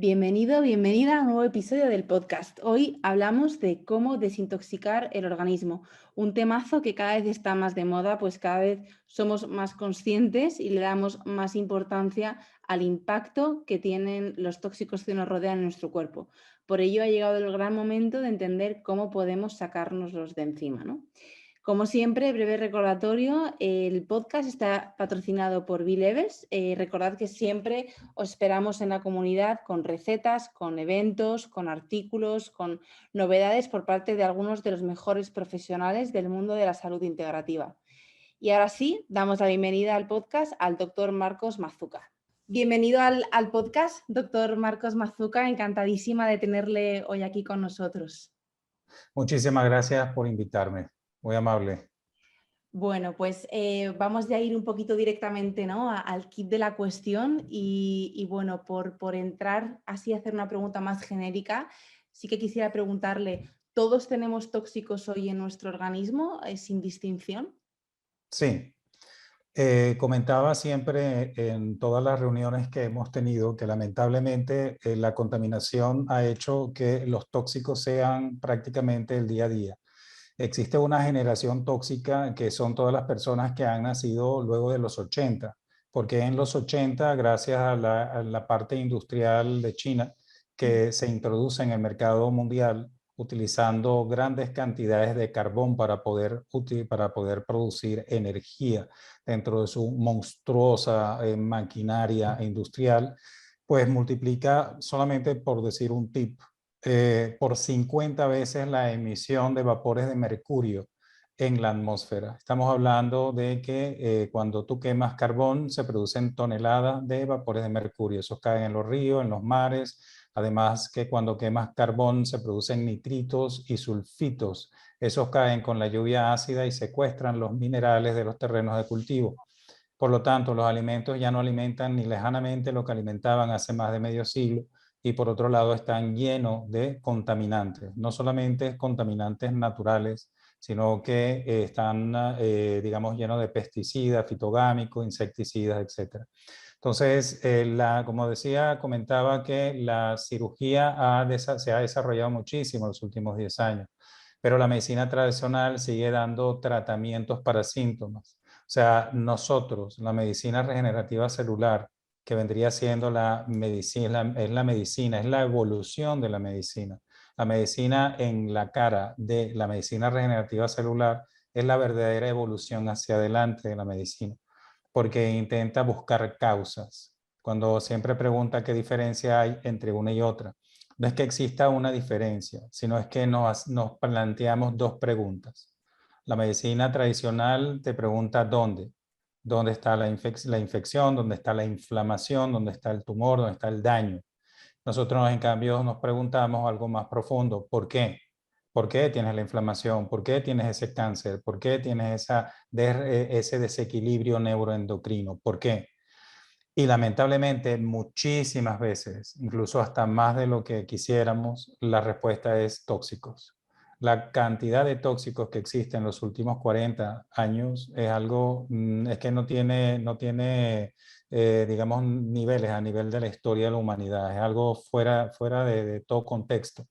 Bienvenido, bienvenida a un nuevo episodio del podcast. Hoy hablamos de cómo desintoxicar el organismo, un temazo que cada vez está más de moda, pues cada vez somos más conscientes y le damos más importancia al impacto que tienen los tóxicos que nos rodean en nuestro cuerpo. Por ello ha llegado el gran momento de entender cómo podemos sacárnoslos de encima, ¿no? Como siempre, breve recordatorio, el podcast está patrocinado por Bilevers. Recordad que siempre os esperamos en la comunidad con recetas, con eventos, con artículos, con novedades por parte de algunos de los mejores profesionales del mundo de la salud integrativa. Y ahora sí, damos la bienvenida al podcast al doctor Marcos Mazuca. Bienvenido al podcast, doctor Marcos Mazuca. Encantadísima de tenerle hoy aquí con nosotros. Muchísimas gracias por invitarme. Muy amable. Bueno, pues vamos ya a ir un poquito directamente, ¿no? Al kit de la cuestión y bueno, por entrar así a hacer una pregunta más genérica, sí que quisiera preguntarle, ¿todos tenemos tóxicos hoy en nuestro organismo sin distinción? Sí, comentaba siempre en todas las reuniones que hemos tenido que lamentablemente la contaminación ha hecho que los tóxicos sean prácticamente el día a día. Existe una generación tóxica que son todas las personas que han nacido luego de los 80, porque en los 80, gracias a la parte industrial de China, que se introduce en el mercado mundial utilizando grandes cantidades de carbón para poder producir energía dentro de su monstruosa maquinaria industrial, pues multiplica, solamente por decir un tip, por 50 veces la emisión de vapores de mercurio en la atmósfera. Estamos hablando de que cuando tú quemas carbón se producen toneladas de vapores de mercurio. Esos caen en los ríos, en los mares. Además que cuando quemas carbón se producen nitritos y sulfitos. Esos caen con la lluvia ácida y secuestran los minerales de los terrenos de cultivo. Por lo tanto, los alimentos ya no alimentan ni lejanamente lo que alimentaban hace más de medio siglo y por otro lado están llenos de contaminantes, no solamente contaminantes naturales, sino que están, digamos, llenos de pesticidas, fitogámicos, insecticidas, etc. Entonces, como decía, comentaba que la cirugía se ha desarrollado muchísimo en los últimos 10 años, pero la medicina tradicional sigue dando tratamientos para síntomas. O sea, nosotros, la medicina regenerativa celular, que vendría siendo la medicina, es la evolución de la medicina. La medicina en la cara de la medicina regenerativa celular es la verdadera evolución hacia adelante de la medicina, porque intenta buscar causas. Cuando siempre pregunta qué diferencia hay entre una y otra, no es que exista una diferencia, sino es que nos planteamos dos preguntas. La medicina tradicional te pregunta dónde. ¿Dónde está la infección? ¿Dónde está la inflamación? ¿Dónde está el tumor? ¿Dónde está el daño? Nosotros, en cambio, nos preguntamos algo más profundo. ¿Por qué? ¿Por qué tienes la inflamación? ¿Por qué tienes ese cáncer? ¿Por qué tienes ese desequilibrio neuroendocrino? ¿Por qué? Y lamentablemente muchísimas veces, incluso hasta más de lo que quisiéramos, la respuesta es tóxicos. La cantidad de tóxicos que existen en los últimos 40 años es algo, es que no tiene digamos, niveles a nivel de la historia de la humanidad. Es algo fuera de todo contexto.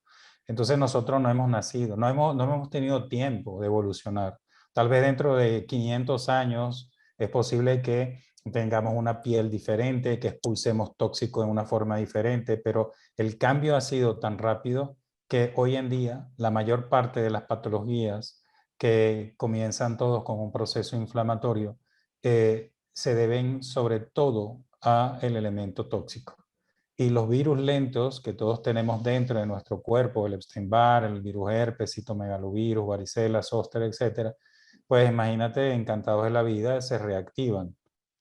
Entonces nosotros no hemos nacido, no hemos tenido tiempo de evolucionar. Tal vez dentro de 500 años es posible que tengamos una piel diferente, que expulsemos tóxicos de una forma diferente, pero el cambio ha sido tan rápido que hoy en día la mayor parte de las patologías que comienzan todos con un proceso inflamatorio se deben sobre todo al elemento tóxico. Y los virus lentos que todos tenemos dentro de nuestro cuerpo, el Epstein-Barr, el virus herpes, citomegalovirus, varicela, zóster, etcétera, pues imagínate, encantados de la vida, se reactivan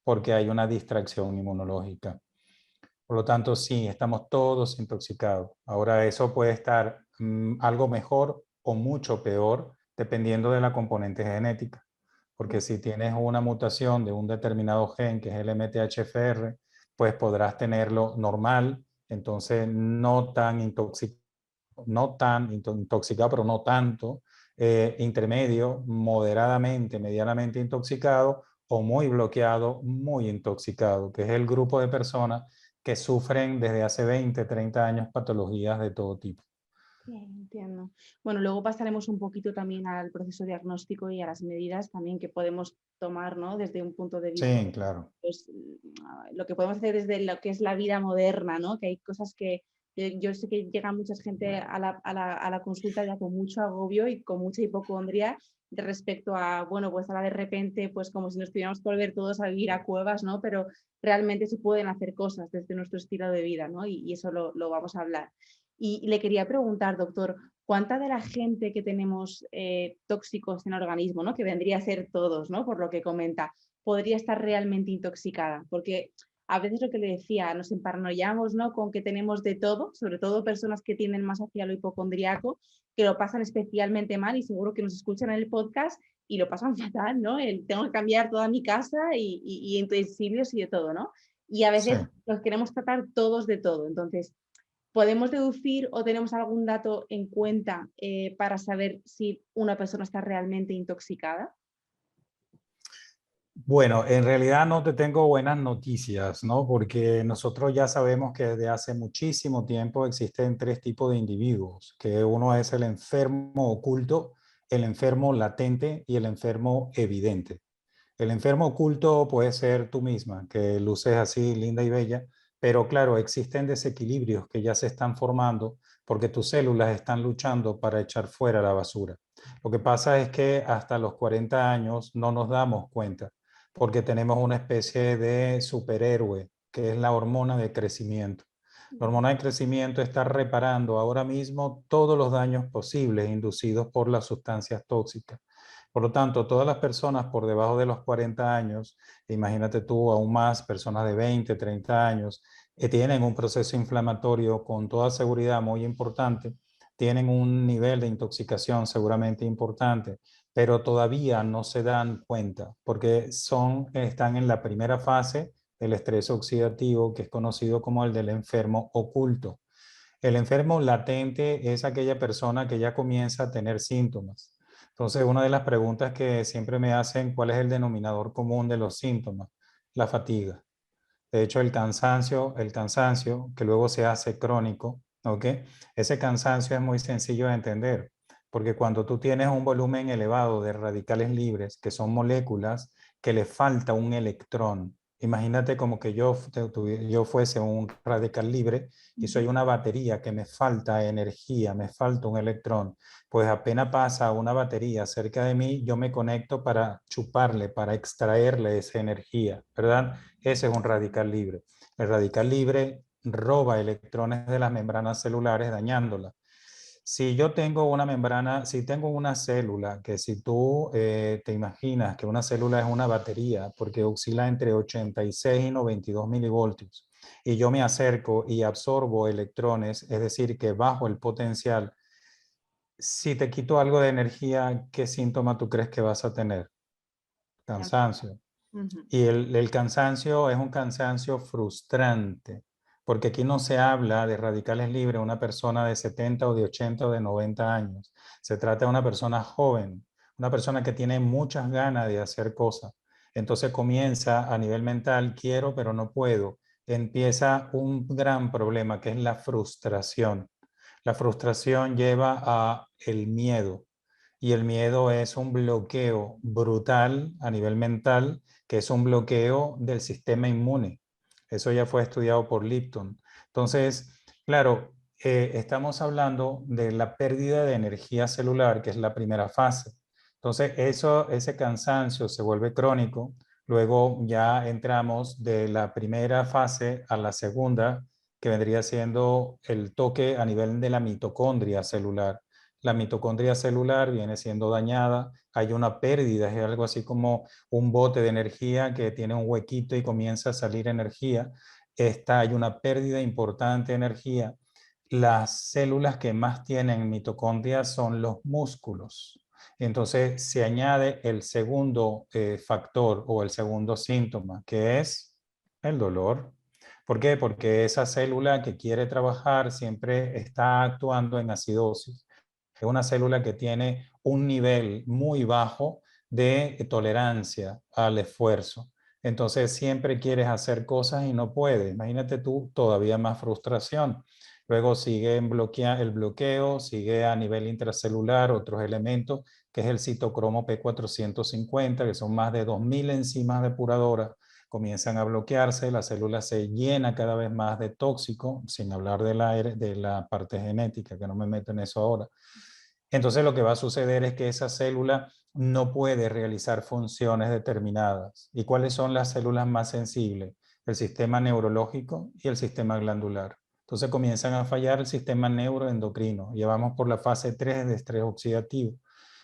porque hay una distracción inmunológica. Por lo tanto, sí, estamos todos intoxicados. Ahora, eso puede estar algo mejor o mucho peor dependiendo de la componente genética. Porque si tienes una mutación de un determinado gen, que es el MTHFR, pues podrás tenerlo normal, entonces no tan intoxicado, pero no tanto, intermedio, moderadamente, medianamente intoxicado o muy bloqueado, muy intoxicado, que es el grupo de personas que sufren desde hace 20, 30 años patologías de todo tipo. Bien, entiendo. Bueno, luego pasaremos un poquito también al proceso diagnóstico y a las medidas también que podemos tomar, ¿no? Desde un punto de vista, Sí, claro. pues, lo que podemos hacer desde lo que es la vida moderna, ¿no? Que hay cosas que yo sé que llega mucha gente a la consulta ya con mucho agobio y con mucha hipocondria de respecto a, bueno, pues ahora de repente, pues como si nos tuviéramos que volver todos a vivir a cuevas, ¿no? Pero realmente se pueden hacer cosas desde nuestro estilo de vida, ¿no? Y eso lo vamos a hablar. Y le quería preguntar, doctor, ¿cuánta de la gente que tenemos tóxicos en el organismo, ¿no? Que vendría a ser todos, ¿no? Por lo que comenta, podría estar realmente intoxicada? Porque a veces lo que le decía, nos emparanoiamos, ¿no? Con que tenemos de todo, sobre todo personas que tienden más hacia lo hipocondriaco, que lo pasan especialmente mal y seguro que nos escuchan en el podcast y lo pasan fatal, ¿no? Tengo que cambiar toda mi casa y utensilios y de todo, ¿no? Y a Sí. veces los queremos tratar todos de todo. Entonces, ¿podemos deducir o tenemos algún dato en cuenta para saber si una persona está realmente intoxicada? Bueno, en realidad no te tengo buenas noticias, ¿no? Porque nosotros ya sabemos que desde hace muchísimo tiempo existen tres tipos de individuos, que uno es el enfermo oculto, el enfermo latente y el enfermo evidente. El enfermo oculto puede ser tú misma, que luces así linda y bella, pero claro, existen desequilibrios que ya se están formando porque tus células están luchando para echar fuera la basura. Lo que pasa es que hasta los 40 años no nos damos cuenta porque tenemos una especie de superhéroe que es la hormona de crecimiento. La hormona de crecimiento está reparando ahora mismo todos los daños posibles inducidos por las sustancias tóxicas. Por lo tanto, todas las personas por debajo de los 40 años, imagínate tú aún más, personas de 20, 30 años, tienen un proceso inflamatorio con toda seguridad muy importante, tienen un nivel de intoxicación seguramente importante, pero todavía no se dan cuenta porque están en la primera fase del estrés oxidativo, que es conocido como el del enfermo oculto. El enfermo latente es aquella persona que ya comienza a tener síntomas. Entonces, una de las preguntas que siempre me hacen, ¿cuál es el denominador común de los síntomas? La fatiga. De hecho, el cansancio que luego se hace crónico, ¿ok? Ese cansancio es muy sencillo de entender, porque cuando tú tienes un volumen elevado de radicales libres, que son moléculas que le falta un electrón, imagínate como que yo fuese un radical libre y soy una batería que me falta energía, me falta un electrón, pues apenas pasa una batería cerca de mí, yo me conecto para chuparle, para extraerle esa energía, ¿verdad? Ese es un radical libre. El radical libre roba electrones de las membranas celulares dañándolas. Si yo tengo una membrana, si tengo una célula, que si tú te imaginas que una célula es una batería, porque oscila entre 86 y 92 milivoltios, y yo me acerco y absorbo electrones, es decir, que bajo el potencial, si te quito algo de energía, ¿qué síntoma tú crees que vas a tener? Cansancio. Ujú. Y el cansancio es un cansancio frustrante, porque aquí no se habla de radicales libres, una persona de 70 o de 80 o de 90 años. Se trata de una persona joven, una persona que tiene muchas ganas de hacer cosas. Entonces comienza a nivel mental, quiero pero no puedo. Empieza un gran problema que es la frustración. La frustración lleva a el miedo y el miedo es un bloqueo brutal a nivel mental, que es un bloqueo del sistema inmune. Eso ya fue estudiado por Lipton. Entonces, claro, estamos hablando de la pérdida de energía celular, que es la primera fase. Entonces, ese cansancio se vuelve crónico. Luego ya entramos de la primera fase a la segunda, que vendría siendo el toque a nivel de la mitocondria celular. La mitocondria celular viene siendo dañada, hay una pérdida, es algo así como un bote de energía que tiene un huequito y comienza a salir energía. Hay una pérdida importante de energía. Las células que más tienen mitocondria son los músculos. Entonces se añade el segundo factor o el segundo síntoma, que es el dolor. ¿Por qué? Porque esa célula que quiere trabajar siempre está actuando en acidosis. Es una célula que tiene un nivel muy bajo de tolerancia al esfuerzo. Entonces siempre quieres hacer cosas y no puedes. Imagínate tú, todavía más frustración. Luego sigue el bloqueo, sigue a nivel intracelular otros elementos, que es el citocromo P450, que son más de 2000 enzimas depuradoras, comienzan a bloquearse, la célula se llena cada vez más de tóxico, sin hablar de la parte genética, que no me meto en eso ahora. Entonces lo que va a suceder es que esa célula no puede realizar funciones determinadas. ¿Y cuáles son las células más sensibles? El sistema neurológico y el sistema glandular. Entonces comienzan a fallar el sistema neuroendocrino. Ya vamos por la fase 3 de estrés oxidativo.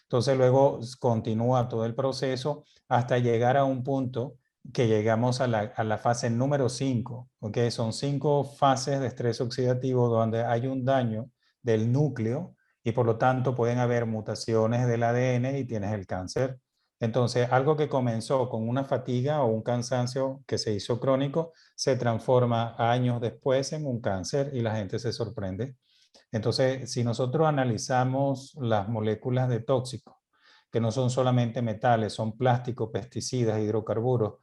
Entonces luego continúa todo el proceso hasta llegar a un punto que llegamos a la fase número 5. ¿Okay? Son 5 fases de estrés oxidativo donde hay un daño del núcleo y por lo tanto pueden haber mutaciones del ADN y tienes el cáncer. Entonces, algo que comenzó con una fatiga o un cansancio que se hizo crónico, se transforma años después en un cáncer y la gente se sorprende. Entonces, si nosotros analizamos las moléculas de tóxicos, que no son solamente metales, son plásticos, pesticidas, hidrocarburos,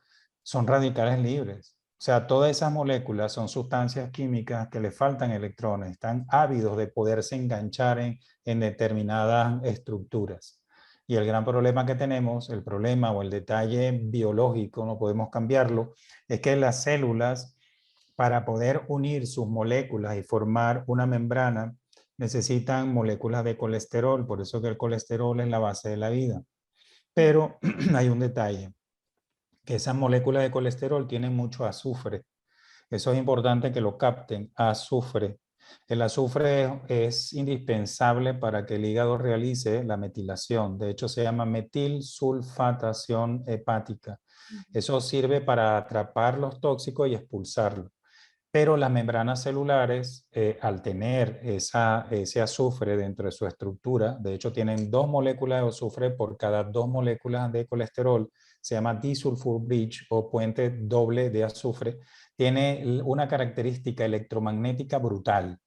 son radicales libres. O sea, todas esas moléculas son sustancias químicas que le faltan electrones, están ávidos de poderse enganchar en determinadas estructuras. Y el gran problema que tenemos, el problema o el detalle biológico, no podemos cambiarlo, es que las células, para poder unir sus moléculas y formar una membrana, necesitan moléculas de colesterol, por eso que el colesterol es la base de la vida. Pero hay un detalle, que esas moléculas de colesterol tienen mucho azufre. Eso es importante que lo capten, azufre. El azufre es indispensable para que el hígado realice la metilación. De hecho, se llama metilsulfatación hepática. Eso sirve para atrapar los tóxicos y expulsarlos. Pero las membranas celulares, al tener ese azufre dentro de su estructura, de hecho tienen 2 moléculas de azufre por cada 2 moléculas de colesterol, se llama disulfur bridge o puente doble de azufre, tiene una característica electromagnética brutal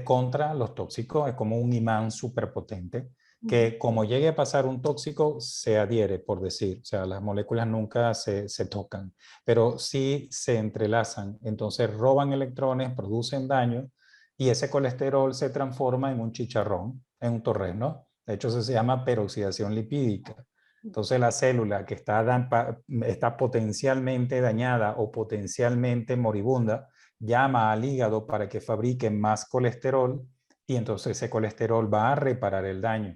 contra los tóxicos, es como un imán superpotente que como llegue a pasar un tóxico se adhiere, por decir, o sea, las moléculas nunca se tocan, pero sí se entrelazan, entonces roban electrones, producen daño y ese colesterol se transforma en un chicharrón, en un torreno. De hecho, eso se llama peroxidación lipídica. Entonces la célula que está potencialmente dañada o potencialmente moribunda llama al hígado para que fabrique más colesterol y entonces ese colesterol va a reparar el daño.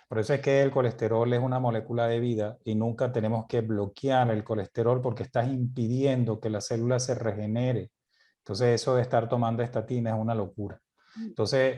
Por eso es que el colesterol es una molécula de vida y nunca tenemos que bloquear el colesterol porque estás impidiendo que la célula se regenere. Entonces eso de estar tomando estatina es una locura. Entonces,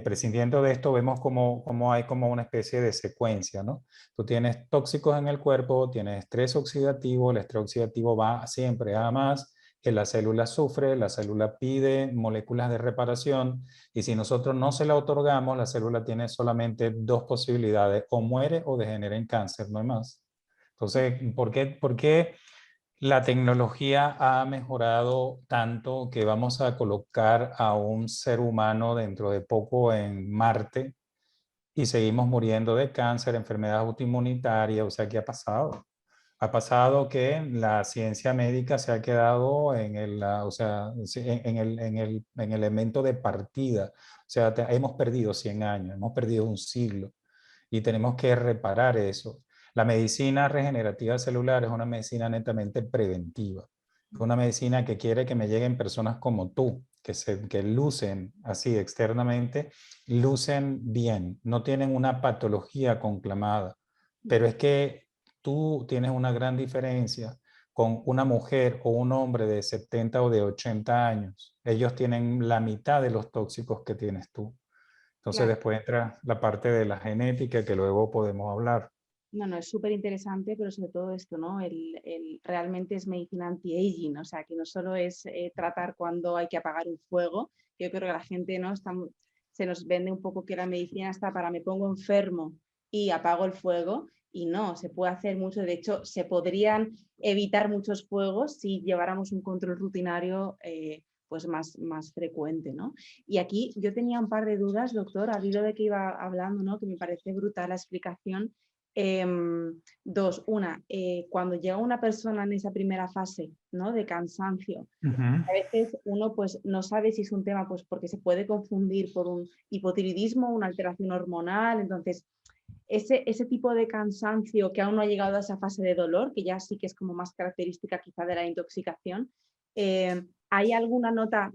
prescindiendo de esto, vemos como hay como una especie de secuencia, ¿no? Tú tienes tóxicos en el cuerpo, tienes estrés oxidativo, el estrés oxidativo va siempre a más, que la célula sufre, la célula pide moléculas de reparación y si nosotros no se la otorgamos, la célula tiene solamente 2 posibilidades, o muere o degenera en cáncer, no hay más. Entonces, por qué la tecnología ha mejorado tanto que vamos a colocar a un ser humano dentro de poco en Marte y seguimos muriendo de cáncer, enfermedad autoinmunitaria? O sea, ¿qué ha pasado? Ha pasado que la ciencia médica se ha quedado o sea, en el elemento de partida. O sea, hemos perdido 100 años, hemos perdido un siglo y tenemos que reparar eso. La medicina regenerativa celular es una medicina netamente preventiva. Es una medicina que quiere que me lleguen personas como tú, que lucen así externamente, lucen bien, no tienen una patología conclamada, pero es que tú tienes una gran diferencia con una mujer o un hombre de 70 o de 80 años. Ellos tienen la mitad de los tóxicos que tienes tú. Entonces Claro. después entra la parte de la genética que luego podemos hablar. No, no, es súper interesante, pero sobre todo esto, ¿no? Realmente es medicina anti-aging, o sea, que no solo es tratar cuando hay que apagar un fuego. Yo creo que la gente, ¿no? Se nos vende un poco que la medicina está para me pongo enfermo y apago el fuego, y no, se puede hacer mucho. De hecho, se podrían evitar muchos fuegos si lleváramos un control rutinario pues más frecuente, ¿no? Y aquí yo tenía un par de dudas, doctor, al hilo de que iba hablando, ¿no? Que me parece brutal la explicación. Dos, cuando llega una persona en esa primera fase, ¿no?, de cansancio, Ujú. a veces uno pues no sabe si es un tema, pues porque se puede confundir por un hipotiroidismo, una alteración hormonal. Entonces ese tipo de cansancio que aún no ha llegado a esa fase de dolor, que ya sí que es como más característica quizá de la intoxicación, ¿hay alguna nota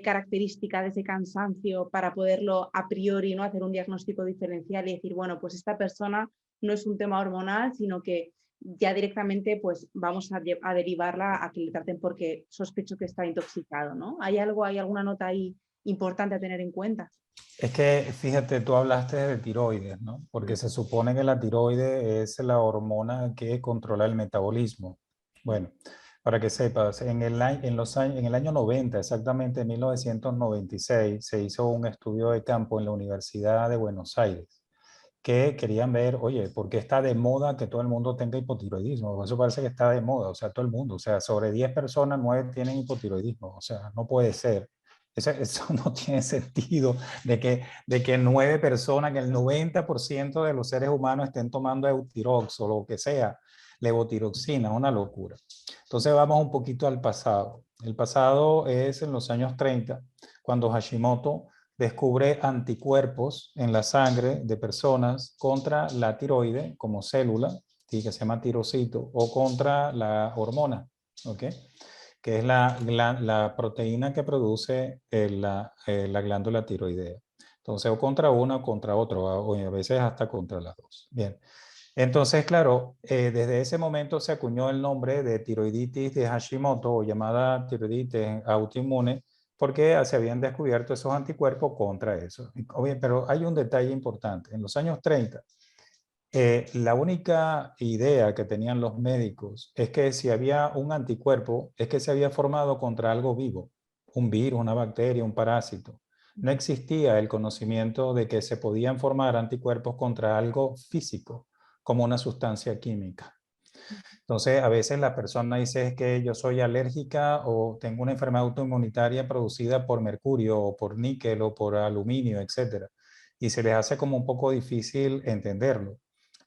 característica de ese cansancio para poderlo a priori, ¿no?, hacer un diagnóstico diferencial y decir, bueno, pues esta persona no es un tema hormonal, sino que ya directamente pues vamos a derivarla a que le traten porque sospecho que está intoxicado, ¿no? ¿Hay alguna nota ahí importante a tener en cuenta? Es que, fíjate, tú hablaste de tiroides, ¿no? Porque se supone que la tiroides es la hormona que controla el metabolismo. Bueno, para que sepas, en el año 90, exactamente en 1996, se hizo un estudio de campo en la Universidad de Buenos Aires que querían ver, oye, ¿por qué está de moda que todo el mundo tenga hipotiroidismo? Eso parece que está de moda, o sea, todo el mundo, o sea, sobre 10 personas, 9 tienen hipotiroidismo, o sea, no puede ser. Eso no tiene sentido de que 9 personas, que el 90% de los seres humanos estén tomando Eutirox o lo que sea, levotiroxina, una locura. Entonces vamos un poquito al pasado. El pasado es en los años 30, cuando Hashimoto descubre anticuerpos en la sangre de personas contra la tiroide como célula, que se llama tirocito, o contra la hormona, ¿ok? Que es la proteína que produce la glándula tiroidea. Entonces, o contra una o contra otra, o a veces hasta contra las dos. Bien. Entonces, claro, desde ese momento se acuñó el nombre de tiroiditis de Hashimoto o llamada tiroiditis autoinmune porque se habían descubierto esos anticuerpos contra eso. Pero hay un detalle importante. En los años 30, la única idea que tenían los médicos es que si había un anticuerpo, es que se había formado contra algo vivo, un virus, una bacteria, un parásito. No existía el conocimiento de que se podían formar anticuerpos contra algo físico, como una sustancia química. Entonces, a veces la persona dice que yo soy alérgica o tengo una enfermedad autoinmunitaria producida por mercurio o por níquel o por aluminio, etcétera. Y se les hace como un poco difícil entenderlo.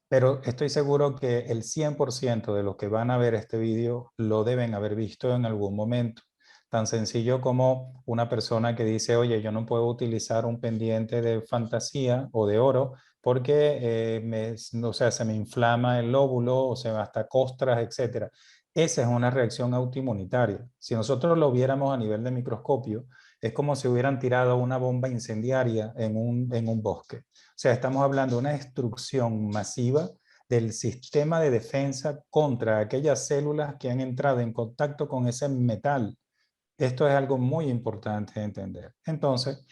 Pero estoy seguro que el 100% de los que van a ver este video lo deben haber visto en algún momento. Tan sencillo como una persona que dice, oye, yo no puedo utilizar un pendiente de fantasía o de oro porque o sea, se me inflama el lóbulo o se me hasta costras, etcétera. Esa es una reacción autoinmunitaria. Si nosotros lo viéramos a nivel de microscopio, es como si hubieran tirado una bomba incendiaria en un bosque. O sea, estamos hablando de una destrucción masiva del sistema de defensa contra aquellas células que han entrado en contacto con ese metal. Esto es algo muy importante de entender. Entonces,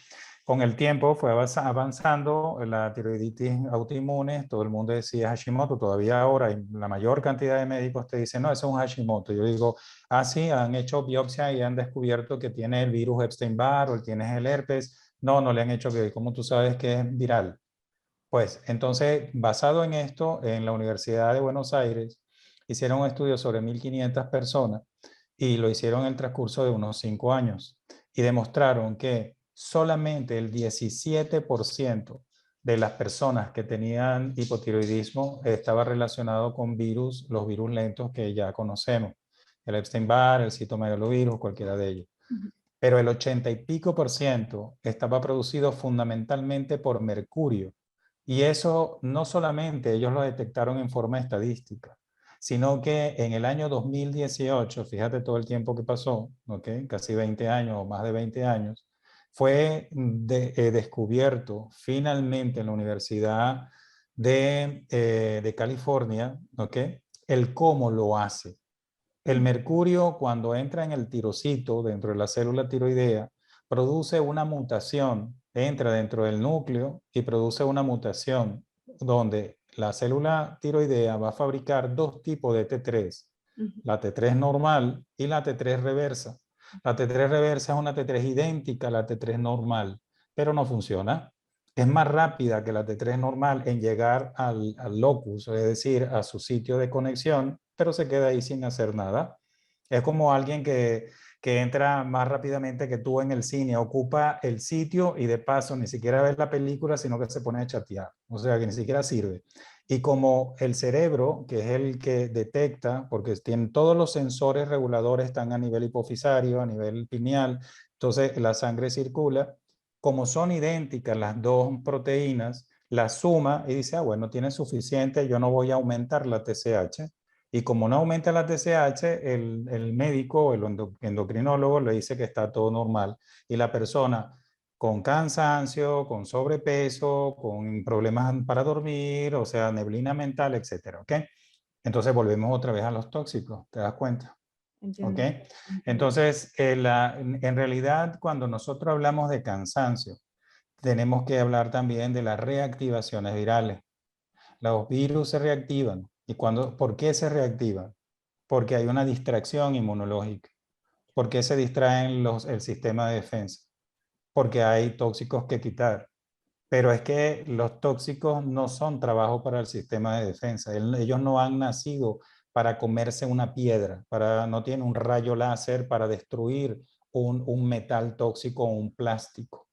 con el tiempo fue avanzando la tiroiditis autoinmune, todo el mundo decía Hashimoto, todavía ahora la mayor cantidad de médicos te dicen, no, eso es un Hashimoto. Yo digo, sí, han hecho biopsia y han descubierto que tiene el virus Epstein-Barr o tienes el herpes. No, no le han hecho biopsia. ¿Cómo tú sabes que es viral? Pues entonces, basado en esto, en la Universidad de Buenos Aires hicieron un estudio sobre 1.500 personas y lo hicieron en el transcurso de unos 5 años y demostraron que solamente el 17% de las personas que tenían hipotiroidismo estaba relacionado con los virus lentos que ya conocemos, el Epstein-Barr, el citomegalovirus, cualquiera de ellos. Pero el 80 y pico por ciento estaba producido fundamentalmente por mercurio. Y eso no solamente ellos lo detectaron en forma estadística, sino que en el año 2018, fíjate todo el tiempo que pasó, ¿okay? Casi 20 años o más de 20 años, fue descubierto finalmente en la Universidad de California, ¿okay? El cómo lo hace. El mercurio, cuando entra en el tirocito, dentro de la célula tiroidea, produce una mutación, entra dentro del núcleo y produce una mutación donde la célula tiroidea va a fabricar dos tipos de T3, la T3 normal y la T3 reversa. La T3 reversa es una T3 idéntica a la T3 normal, pero no funciona. Es más rápida que la T3 normal en llegar al locus, es decir, a su sitio de conexión, pero se queda ahí sin hacer nada. Es como alguien que entra más rápidamente que tú en el cine, ocupa el sitio y de paso ni siquiera ve la película, sino que se pone a chatear. O sea, que ni siquiera sirve. Y como el cerebro, que es el que detecta, porque tienen todos los sensores reguladores, están a nivel hipofisario, a nivel pineal, entonces la sangre circula, como son idénticas las dos proteínas, la suma y dice, ah, bueno, tiene suficiente, yo no voy a aumentar la TSH. Y como no aumenta la TSH, el médico o el endocrinólogo le dice que está todo normal. Y la persona con cansancio, con sobrepeso, con problemas para dormir, o sea, neblina mental, etcétera, ¿ok? Entonces volvemos otra vez a los tóxicos, ¿te das cuenta? ¿Ok? Entiendo. Entiendo. Entonces, en realidad, cuando nosotros hablamos de cansancio, tenemos que hablar también de las reactivaciones virales. Los virus se reactivan. ¿Y por qué se reactivan? Porque hay una distracción inmunológica. ¿Por qué se distraen el sistema de defensa? Porque hay tóxicos que quitar. Pero es que los tóxicos no son trabajo para el sistema de defensa. Ellos no han nacido para comerse una piedra, no tienen un rayo láser para destruir un metal tóxico o un plástico.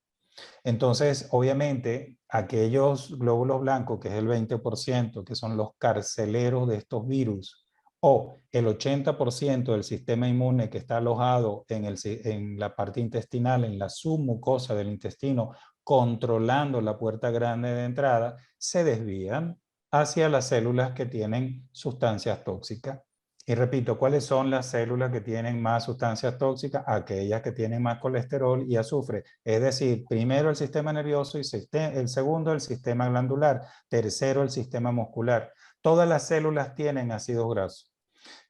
Entonces, obviamente, aquellos glóbulos blancos, que es el 20%, que son los carceleros de estos virus, o el 80% del sistema inmune que está alojado en la parte intestinal, en la submucosa del intestino, controlando la puerta grande de entrada, se desvían hacia las células que tienen sustancias tóxicas. Y repito, ¿cuáles son las células que tienen más sustancias tóxicas? Aquellas que tienen más colesterol y azufre. Es decir, primero el sistema nervioso y el segundo el sistema glandular, tercero el sistema muscular. Todas las células tienen ácidos grasos,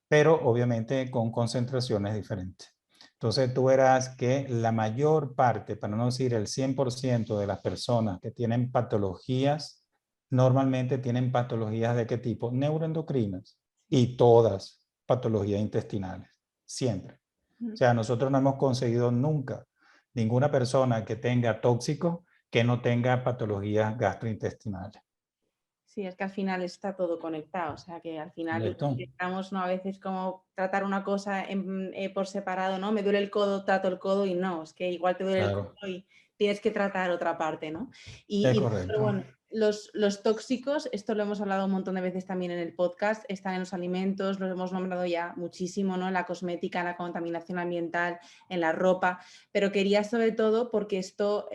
pero obviamente con concentraciones diferentes. Entonces tú verás que la mayor parte, para no decir el 100% de las personas que tienen patologías, normalmente tienen patologías de qué tipo? Neuroendocrinas y todas patologías intestinales, siempre. O sea, nosotros no hemos conseguido nunca ninguna persona que tenga tóxico que no tenga patologías gastrointestinales. Sí, es que al final está todo conectado, o sea que al final ¿Correcto? estamos, ¿no? A veces como tratar una cosa por separado, ¿no? Me duele el codo, trato el codo y no, es que igual te duele el codo Claro, y tienes que tratar otra parte, ¿no? es Pero correcto. bueno, los tóxicos, esto lo hemos hablado un montón de veces también en el podcast, están en los alimentos, los hemos nombrado ya muchísimo, ¿no? En la cosmética, en la contaminación ambiental, en la ropa, pero quería sobre todo, porque esto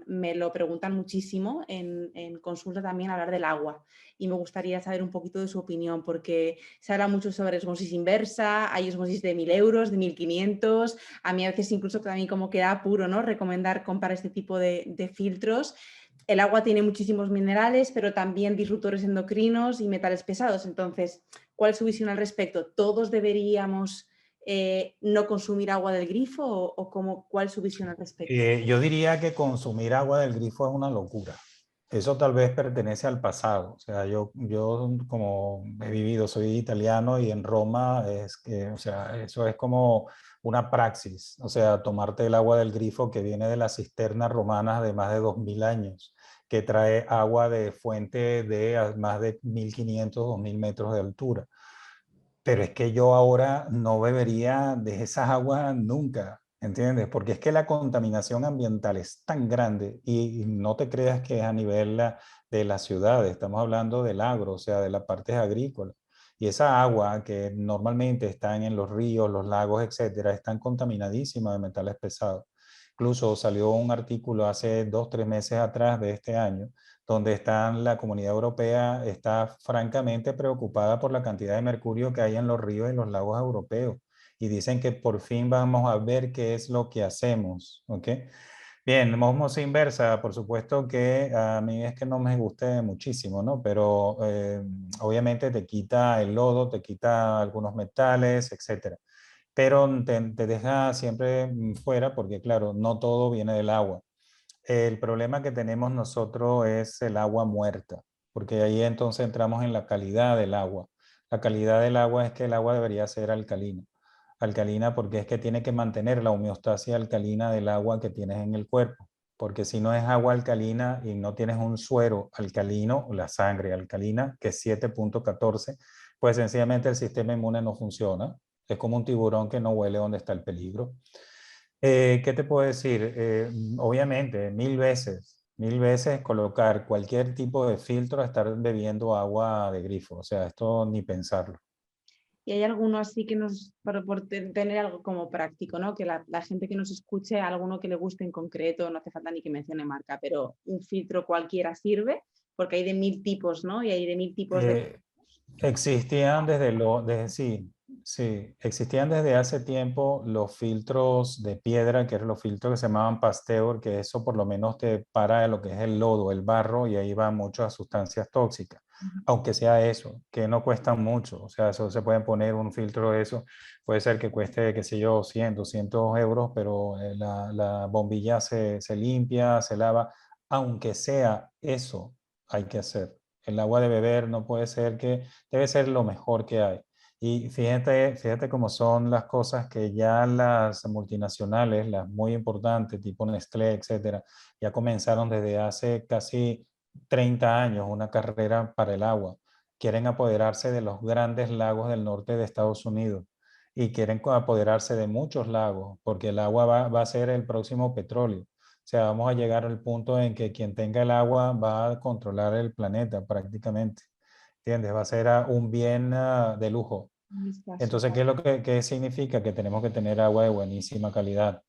me lo preguntan muchísimo en consulta también, hablar del agua. Y me gustaría saber un poquito de su opinión, porque se habla mucho sobre osmosis inversa, hay osmosis de 1.000 euros, de 1.500, a mí a veces incluso también como que da apuro, ¿no? Recomendar comprar este tipo de filtros. El agua tiene muchísimos minerales, pero también disruptores endocrinos y metales pesados. Entonces, ¿cuál es su visión al respecto? ¿Todos deberíamos no consumir agua del grifo o cuál es su visión al respecto? Yo diría que consumir agua del grifo es una locura. Eso tal vez pertenece al pasado. O sea, yo como he vivido, soy italiano y en Roma es que, o sea, eso es como una praxis. O sea, tomarte el agua del grifo que viene de las cisternas romanas de más de 2000 años, que trae agua de fuente de más de 1500, 2000 metros de altura. Pero es que yo ahora no bebería de esas aguas nunca, ¿entiendes? Porque es que la contaminación ambiental es tan grande y no te creas que es a nivel de la ciudad, estamos hablando del agro, o sea, de las partes agrícolas. Y esa agua que normalmente están en los ríos, los lagos, etcétera, están contaminadísimas de metales pesados. Incluso salió un artículo hace 2, 3 meses atrás de este año donde la comunidad europea está francamente preocupada por la cantidad de mercurio que hay en los ríos y los lagos europeos. Y dicen que por fin vamos a ver qué es lo que hacemos. ¿Ok? Bien, osmosis inversa, por supuesto que a mí es que no me guste muchísimo, ¿no? Pero obviamente te quita el lodo, te quita algunos metales, etcétera. Pero te deja siempre fuera porque, claro, no todo viene del agua. El problema que tenemos nosotros es el agua muerta, porque ahí entonces entramos en la calidad del agua. La calidad del agua es que el agua debería ser alcalina. Alcalina porque es que tiene que mantener la homeostasis alcalina del agua que tienes en el cuerpo. Porque si no es agua alcalina y no tienes un suero alcalino, la sangre alcalina, que es 7,14, pues sencillamente el sistema inmune no funciona. Es como un tiburón que no huele donde está el peligro. ¿Qué te puedo decir? Obviamente, 1000 veces Mil veces colocar cualquier tipo de filtro a estar bebiendo agua de grifo. O sea, esto ni pensarlo. Y hay alguno así que tener algo como práctico, ¿no? Que la gente que nos escuche, alguno que le guste en concreto, no hace falta ni que mencione marca, pero un filtro cualquiera sirve, porque hay de 1000 tipos, ¿no? Y hay de 1000 tipos de... Eh, Existían sí, sí, existían desde hace tiempo los filtros de piedra, que eran los filtros que se llamaban Pasteur, que eso por lo menos te para de lo que es el lodo, el barro, y ahí van muchas sustancias tóxicas. Aunque sea eso, que no cuestan mucho, o sea, eso se puede poner un filtro de eso, puede ser que cueste, qué sé yo, 100, 200 euros, pero la bombilla se limpia, se lava, aunque sea eso, hay que hacer. El agua de beber no puede ser que, debe ser lo mejor que hay. Y fíjate cómo son las cosas que ya las multinacionales, las muy importantes, tipo Nestlé, etcétera, ya comenzaron desde hace casi 30 años una carrera para el agua. Quieren apoderarse de los grandes lagos del norte de Estados Unidos y quieren apoderarse de muchos lagos, porque el agua va a ser el próximo petróleo. O sea, vamos a llegar al punto en que quien tenga el agua va a controlar el planeta prácticamente. ¿Entiendes? Va a ser un bien de lujo. Entonces, ¿qué es lo qué significa? Que tenemos que tener agua de buenísima calidad.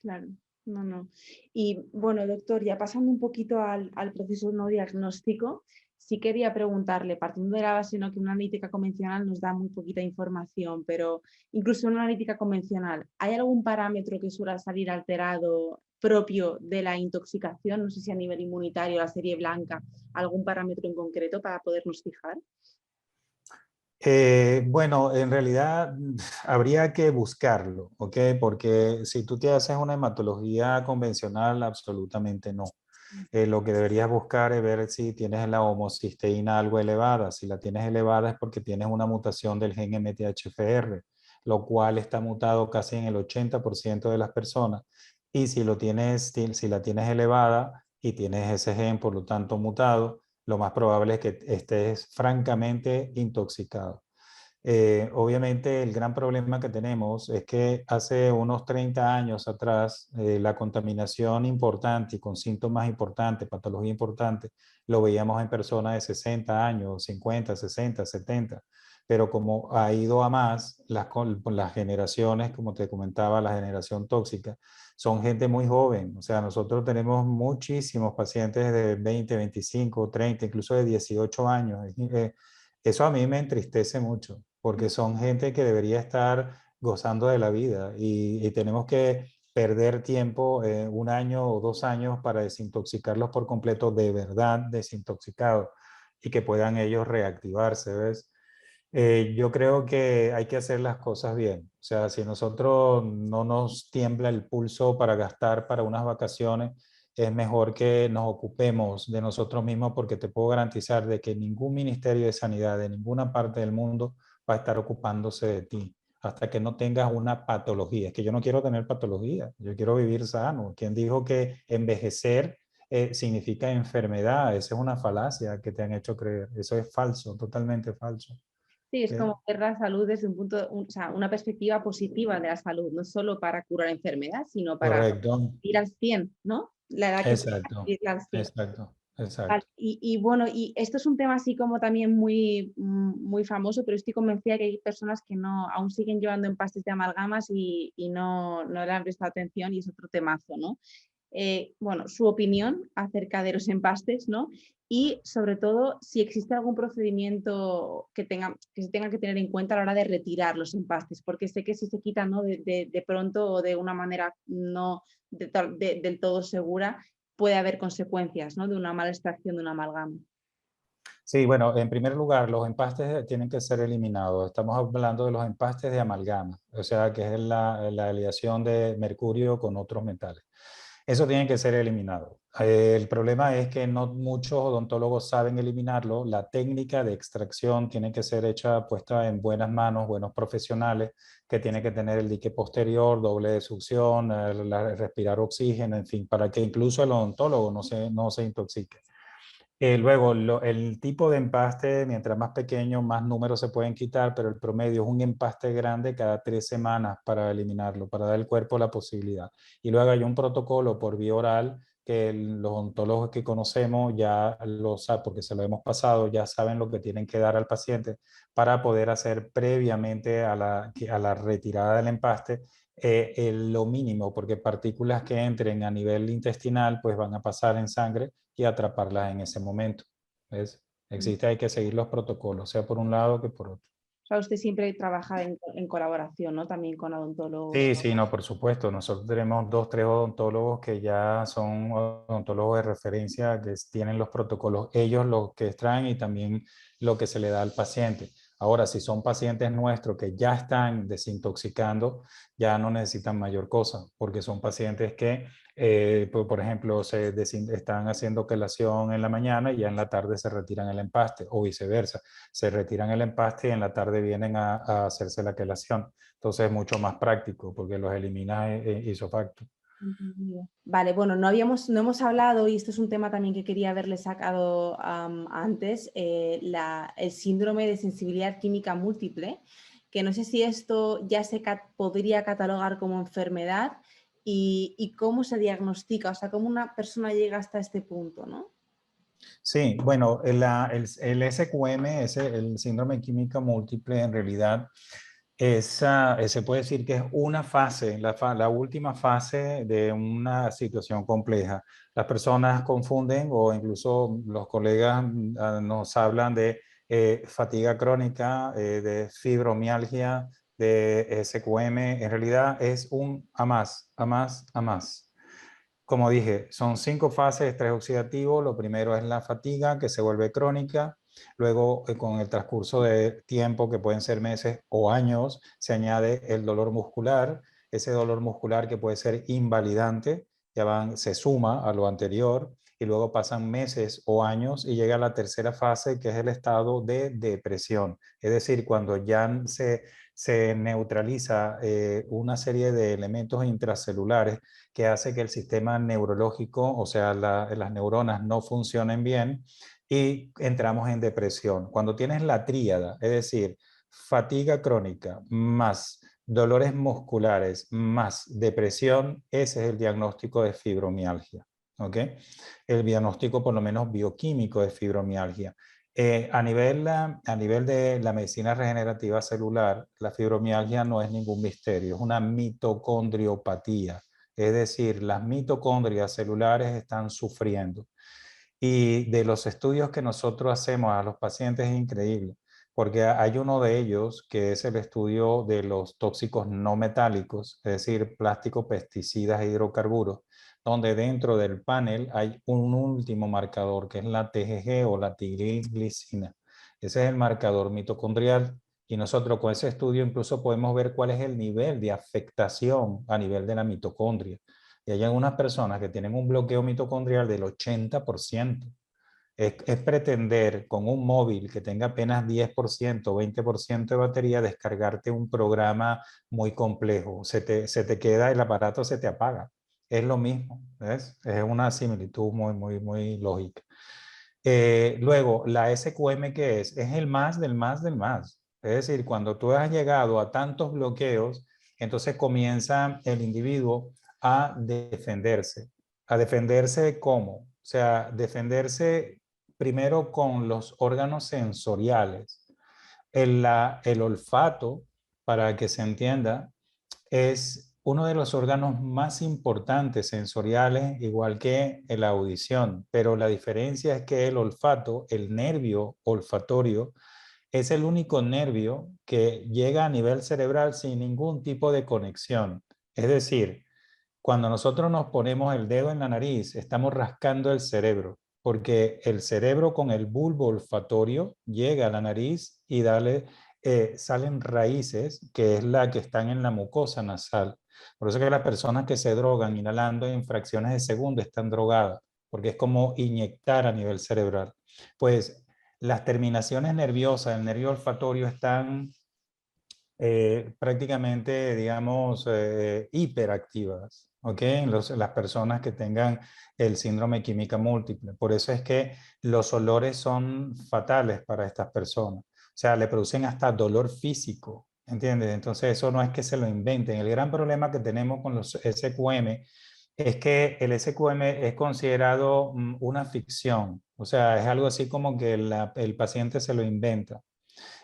Claro, no, no. Y bueno, doctor, ya pasando un poquito al proceso no diagnóstico, sí quería preguntarle, partiendo de la base, ¿no? Que una analítica convencional nos da muy poquita información, pero incluso en una analítica convencional, ¿hay algún parámetro que suele salir alterado propio de la intoxicación? No sé si a nivel inmunitario, la serie blanca, algún parámetro en concreto para podernos fijar. Bueno, en realidad habría que buscarlo, ¿ok? Porque si tú te haces una hematología convencional, absolutamente no. Lo que deberías buscar es ver si tienes la homocisteína algo elevada. Si la tienes elevada es porque tienes una mutación del gen MTHFR, lo cual está mutado casi en el 80% de las personas. Y si la tienes elevada y tienes ese gen, por lo tanto, mutado, lo más probable es que estés francamente intoxicado. Obviamente el gran problema que tenemos es que hace unos 30 años atrás la contaminación importante y con síntomas importantes, patología importante, lo veíamos en personas de 60 años, 50, 60, 70, pero como ha ido a más, las generaciones, como te comentaba, la generación tóxica, son gente muy joven, o sea, nosotros tenemos muchísimos pacientes de 20, 25, 30, incluso de 18 años. Eso a mí me entristece mucho, porque son gente que debería estar gozando de la vida y tenemos que perder tiempo, 1 año o 2 años para desintoxicarlos por completo, de verdad desintoxicados, y que puedan ellos reactivarse, ¿ves? Yo creo que hay que hacer las cosas bien. O sea, si nosotros no nos tiembla el pulso para gastar para unas vacaciones, es mejor que nos ocupemos de nosotros mismos, porque te puedo garantizar de que ningún ministerio de sanidad de ninguna parte del mundo va a estar ocupándose de ti hasta que no tengas una patología. Es que yo no quiero tener patología, yo quiero vivir sano. ¿Quién dijo que envejecer significa enfermedad? Esa es una falacia que te han hecho creer. Eso es falso, totalmente falso. Sí, es ¿Ok? como ver la salud desde o sea, una perspectiva positiva de la salud, no solo para curar enfermedad, sino para Correcto. ir al 100, ¿no? La edad que tenga, Exacto. ir al 100. Exacto. Vale, Exacto. y bueno, y esto es un tema así como también muy famoso, pero estoy convencida que hay personas que no, aún siguen llevando empastes de amalgamas y no le han prestado atención y es otro temazo, ¿no? Bueno, su opinión acerca de los empastes, ¿no? Y sobre todo, si existe algún procedimiento que se tenga que tener en cuenta a la hora de retirar los empastes, porque sé que si se quitan, ¿no? de pronto o de una manera no del todo segura, puede haber consecuencias, ¿no? De una mala extracción de una amalgama. Sí, bueno, en primer lugar, los empastes tienen que ser eliminados. Estamos hablando de los empastes de amalgama, o sea, que es la aleación de mercurio con otros metales. Eso tiene que ser eliminado. El problema es que no muchos odontólogos saben eliminarlo. La técnica de extracción tiene que ser hecha, puesta en buenas manos, buenos profesionales, que tiene que tener el dique posterior, doble de succión, respirar oxígeno, en fin, para que incluso el odontólogo no se intoxique. Luego, el tipo de empaste, mientras más pequeño, más números se pueden quitar, pero el promedio es un empaste grande cada 3 semanas para eliminarlo, para dar al cuerpo la posibilidad. Y luego hay un protocolo por vía oral que los odontólogos que conocemos ya lo saben, porque se lo hemos pasado, ya saben lo que tienen que dar al paciente para poder hacer previamente a la retirada del empaste lo mínimo, porque partículas que entren a nivel intestinal pues van a pasar en sangre y atraparlas en ese momento. ¿Ves? Existe, hay que seguir los protocolos, sea por un lado que por otro. O sea, usted siempre trabaja en colaboración, ¿no? También con odontólogos. Sí, sí, no, por supuesto. Nosotros tenemos dos, tres odontólogos que ya son odontólogos de referencia, que tienen los protocolos, ellos lo que extraen y también lo que se le da al paciente. Ahora, si son pacientes nuestros que ya están desintoxicando, ya no necesitan mayor cosa, porque son pacientes que, por ejemplo, están haciendo quelación en la mañana y ya en la tarde se retiran el empaste, o viceversa. Se retiran el empaste y en la tarde vienen a hacerse la quelación. Entonces es mucho más práctico porque los eliminas ipso facto. Entendido. Vale, bueno, no hemos hablado, y esto es un tema también que quería haberle sacado antes, el síndrome de sensibilidad química múltiple, que no sé si esto ya podría catalogar como enfermedad y cómo se diagnostica, o sea, cómo una persona llega hasta este punto, ¿no? Sí, bueno, el SQM, el síndrome química múltiple, en realidad se puede decir que es una fase, la última fase de una situación compleja. Las personas confunden o incluso los colegas nos hablan de fatiga crónica, de fibromialgia, de SQM. En realidad es un a más, a más, a más. Como dije, son 5 fases de estrés oxidativo. Lo primero es la fatiga, que se vuelve crónica. Luego, con el transcurso de tiempo, que pueden ser meses o años, se añade el dolor muscular. Ese dolor muscular que puede ser invalidante, se suma a lo anterior y luego pasan meses o años y llega a la tercera fase, que es el estado de depresión. Es decir, cuando ya se neutraliza una serie de elementos intracelulares que hace que el sistema neurológico, o sea, las neuronas no funcionen bien y entramos en depresión. Cuando tienes la tríada, es decir, fatiga crónica más dolores musculares más depresión, ese es el diagnóstico de fibromialgia. ¿Ok? El diagnóstico por lo menos bioquímico de fibromialgia. A nivel de la medicina regenerativa celular, la fibromialgia no es ningún misterio, es una mitocondriopatía. Es decir, las mitocondrias celulares están sufriendo. Y de los estudios que nosotros hacemos a los pacientes es increíble, porque hay uno de ellos que es el estudio de los tóxicos no metálicos, es decir, plásticos, pesticidas e hidrocarburos, donde dentro del panel hay un último marcador que es la TGG o la tiriglicina. Ese es el marcador mitocondrial. Y nosotros con ese estudio incluso podemos ver cuál es el nivel de afectación a nivel de la mitocondria. Y hay algunas personas que tienen un bloqueo mitocondrial del 80%. Es pretender con un móvil que tenga apenas 10% o 20% de batería descargarte un programa muy complejo. Se te queda, el aparato se te apaga. Es lo mismo, ¿ves? Es una similitud muy, muy, muy lógica. Luego, la SQM, ¿qué es? Es el más del más del más. Es decir, cuando tú has llegado a tantos bloqueos, entonces comienza el individuo a defenderse. ¿A defenderse cómo? O sea, defenderse primero con los órganos sensoriales. El olfato, para que se entienda, es uno de los órganos más importantes sensoriales, igual que la audición, pero la diferencia es que el olfato, el nervio olfatorio, es el único nervio que llega a nivel cerebral sin ningún tipo de conexión. Es decir, cuando nosotros nos ponemos el dedo en la nariz, estamos rascando el cerebro, porque el cerebro con el bulbo olfatorio llega a la nariz y salen raíces, que es la que están en la mucosa nasal. Por eso que las personas que se drogan inhalando en fracciones de segundo están drogadas, porque es como inyectar a nivel cerebral. Pues las terminaciones nerviosas del nervio olfatorio están prácticamente, digamos, hiperactivas, ¿ok? Las personas que tengan el síndrome química múltiple. Por eso es que los olores son fatales para estas personas. O sea, le producen hasta dolor físico, ¿entiendes? Entonces eso no es que se lo inventen. El gran problema que tenemos con los SQM Es que el SQM es considerado una ficción, o sea, es algo así como que el paciente se lo inventa.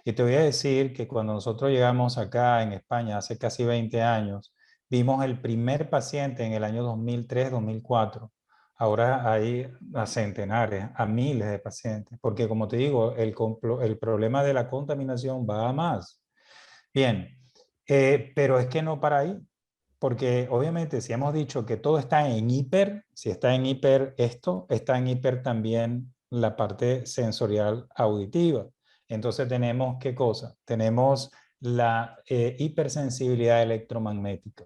Y te voy a decir que cuando nosotros llegamos acá en España hace casi 20 años, vimos el primer paciente en el año 2003-2004. Ahora hay a centenares, a miles de pacientes, porque como te digo, el problema de la contaminación va a más. Bien, pero es que no para ahí, porque obviamente si hemos dicho que todo está en hiper, si está en hiper esto, está en hiper también la parte sensorial auditiva. Entonces tenemos, ¿qué cosa? Tenemos la hipersensibilidad electromagnética.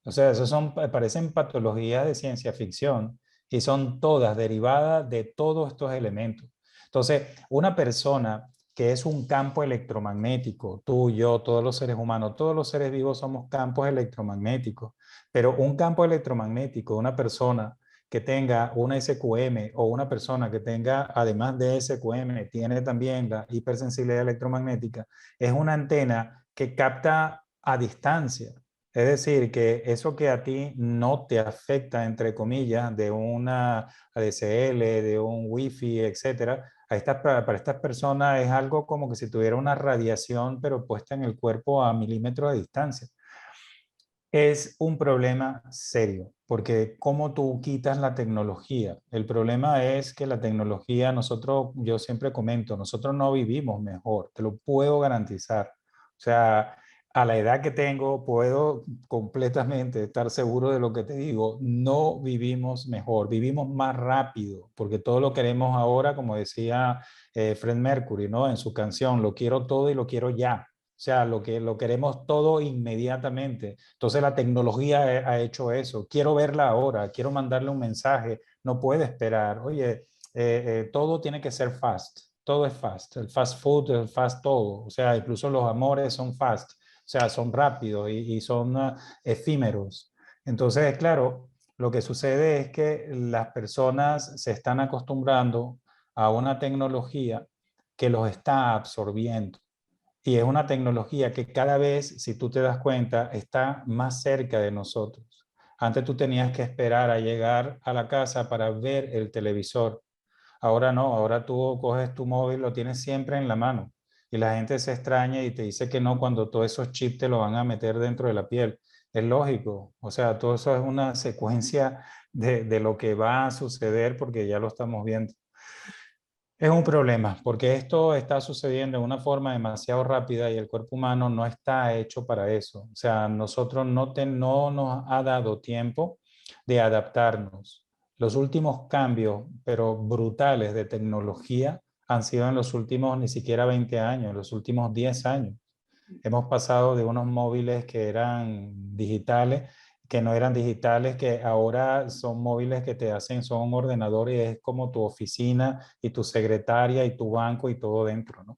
O sea, esos son, parecen patologías de ciencia ficción y son todas derivadas de todos estos elementos. Entonces, una persona que es un campo electromagnético, tú, yo, todos los seres humanos, todos los seres vivos somos campos electromagnéticos, pero un campo electromagnético, una persona que tenga una SQM o una persona que tenga, además de SQM, tiene también la hipersensibilidad electromagnética, es una antena que capta a distancia. Es decir, que eso que a ti no te afecta, entre comillas, de una ADSL, de un Wi-Fi, etcétera, para estas personas es algo como que si tuviera una radiación, pero puesta en el cuerpo a milímetros de distancia. Es un problema serio, porque cómo tú quitas la tecnología. El problema es que la tecnología, nosotros, yo siempre comento, nosotros no vivimos mejor, te lo puedo garantizar. O sea, a la edad que tengo, puedo completamente estar seguro de lo que te digo. No vivimos mejor, vivimos más rápido, porque todo lo queremos ahora, como decía Fred Mercury, ¿no? En su canción, lo quiero todo y lo quiero ya. O sea, lo queremos todo inmediatamente. Entonces la tecnología ha hecho eso. Quiero verla ahora, quiero mandarle un mensaje, no puede esperar. Oye, todo tiene que ser fast, todo es fast. El fast food, el fast todo. O sea, incluso los amores son fast, o sea, son rápidos y son efímeros. Entonces, claro, lo que sucede es que las personas se están acostumbrando a una tecnología que los está absorbiendo. Y es una tecnología que cada vez, si tú te das cuenta, está más cerca de nosotros. Antes tú tenías que esperar a llegar a la casa para ver el televisor. Ahora no, ahora tú coges tu móvil, lo tienes siempre en la mano. Y la gente se extraña y te dice que no cuando todos esos chips te lo van a meter dentro de la piel. Es lógico, o sea, todo eso es una secuencia de lo que va a suceder porque ya lo estamos viendo. Es un problema porque esto está sucediendo de una forma demasiado rápida y el cuerpo humano no está hecho para eso. O sea, nosotros no nos ha dado tiempo de adaptarnos. Los últimos cambios, pero brutales de tecnología, han sido en los últimos ni siquiera 20 años, en los últimos 10 años. Hemos pasado de unos móviles que eran digitales, que no eran digitales, que ahora son móviles que te hacen, son un ordenador y es como tu oficina y tu secretaria y tu banco y todo dentro, ¿no?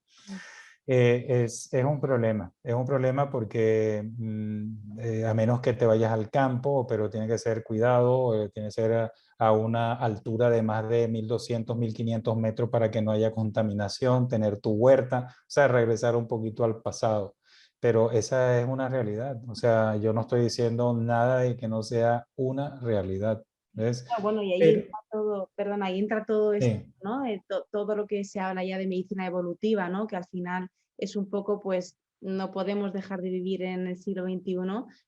Es es un problema porque a menos que te vayas al campo, pero tiene que ser cuidado, tiene que ser a una altura de más de 1200, 1500 metros para que no haya contaminación, tener tu huerta, o sea, regresar un poquito al pasado. Pero esa es una realidad, o sea, yo no estoy diciendo nada de que no sea una realidad, ¿ves? Ah, bueno, y ahí Pero, entra todo, perdón, ahí entra todo esto, sí, ¿no? Todo lo que se habla ya de medicina evolutiva, ¿no? Que al final es un poco, pues, no podemos dejar de vivir en el siglo XXI,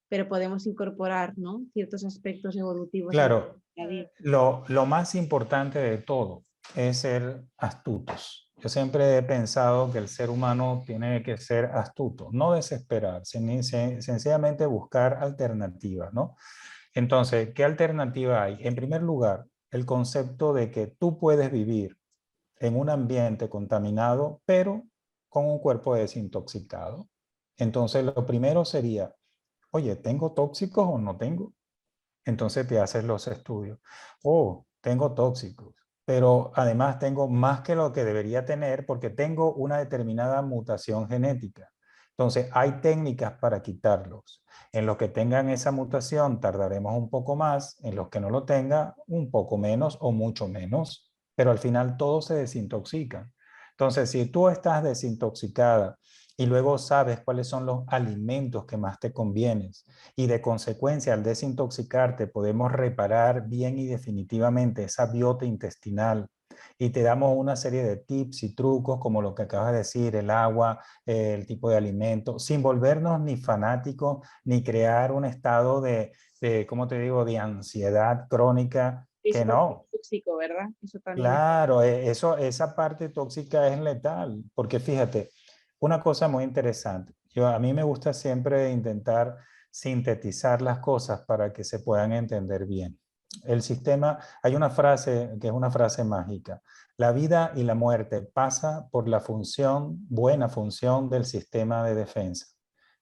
pero podemos incorporar, ¿no? Ciertos aspectos evolutivos en claro, el día a día. lo más importante de todo es ser astutos. Yo siempre he pensado que el ser humano tiene que ser astuto, no desesperar, sencillamente buscar alternativas, ¿no? Entonces, ¿qué alternativa hay? En primer lugar, el concepto de que tú puedes vivir en un ambiente contaminado, pero con un cuerpo desintoxicado. Entonces, lo primero sería, oye, ¿tengo tóxicos o no tengo? Entonces te haces los estudios. Oh, tengo tóxicos, pero además tengo más que lo que debería tener porque tengo una determinada mutación genética. Entonces hay técnicas para quitarlos. En los que tengan esa mutación tardaremos un poco más, en los que no lo tengan un poco menos o mucho menos, pero al final todos se desintoxican. Entonces, si tú estás desintoxicada y luego sabes cuáles son los alimentos que más te convienen y de consecuencia al desintoxicarte podemos reparar bien y definitivamente esa biota intestinal y te damos una serie de tips y trucos como lo que acabas de decir, el agua, el tipo de alimento, sin volvernos ni fanáticos ni crear un estado ¿cómo te digo?, de ansiedad crónica, Eso que también no. es tóxico, ¿verdad? Eso también es. Claro, esa parte tóxica es letal, porque fíjate, una cosa muy interesante, a mí me gusta siempre intentar sintetizar las cosas para que se puedan entender bien. El sistema, hay una frase que es una frase mágica, la vida y la muerte pasa por la buena función del sistema de defensa.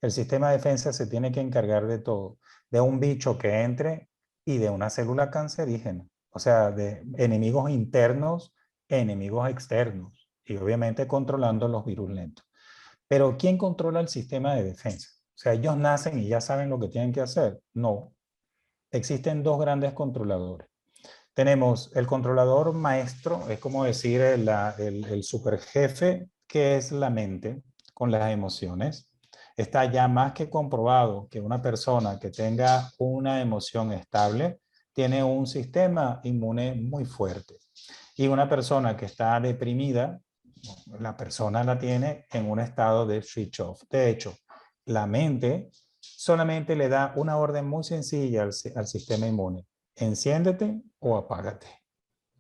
El sistema de defensa se tiene que encargar de todo, de un bicho que entre y de una célula cancerígena. O sea, de enemigos internos, enemigos externos y obviamente controlando los virus lentos. Pero ¿quién controla el sistema de defensa? O sea, ellos nacen y ya saben lo que tienen que hacer. No, existen dos grandes controladores. Tenemos el controlador maestro, es como decir el superjefe, que es la mente con las emociones. Está ya más que comprobado que una persona que tenga una emoción estable tiene un sistema inmune muy fuerte. Y una persona que está deprimida, la persona la tiene en un estado de switch off. De hecho, la mente solamente le da una orden muy sencilla al sistema inmune. Enciéndete o apágate.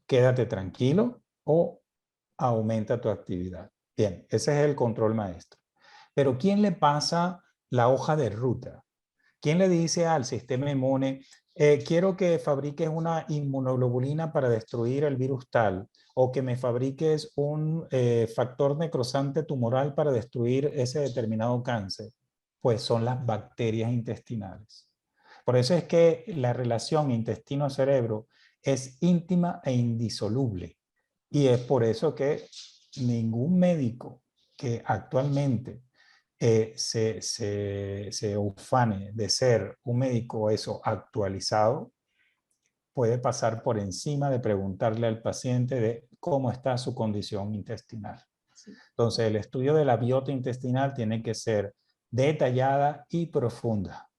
Quédate tranquilo o aumenta tu actividad. Bien, ese es el control maestro. Pero ¿quién le pasa la hoja de ruta? ¿Quién le dice al sistema inmune, quiero que fabriques una inmunoglobulina para destruir el virus tal, o que me fabriques un factor necrosante tumoral para destruir ese determinado cáncer? Pues son las bacterias intestinales. Por eso es que la relación intestino-cerebro es íntima e indisoluble. Y es por eso que ningún médico que actualmente se ufane de ser un médico eso actualizado, puede pasar por encima de preguntarle al paciente de cómo está su condición intestinal. Sí. Entonces, el estudio de la biota intestinal tiene que ser detallada y profunda.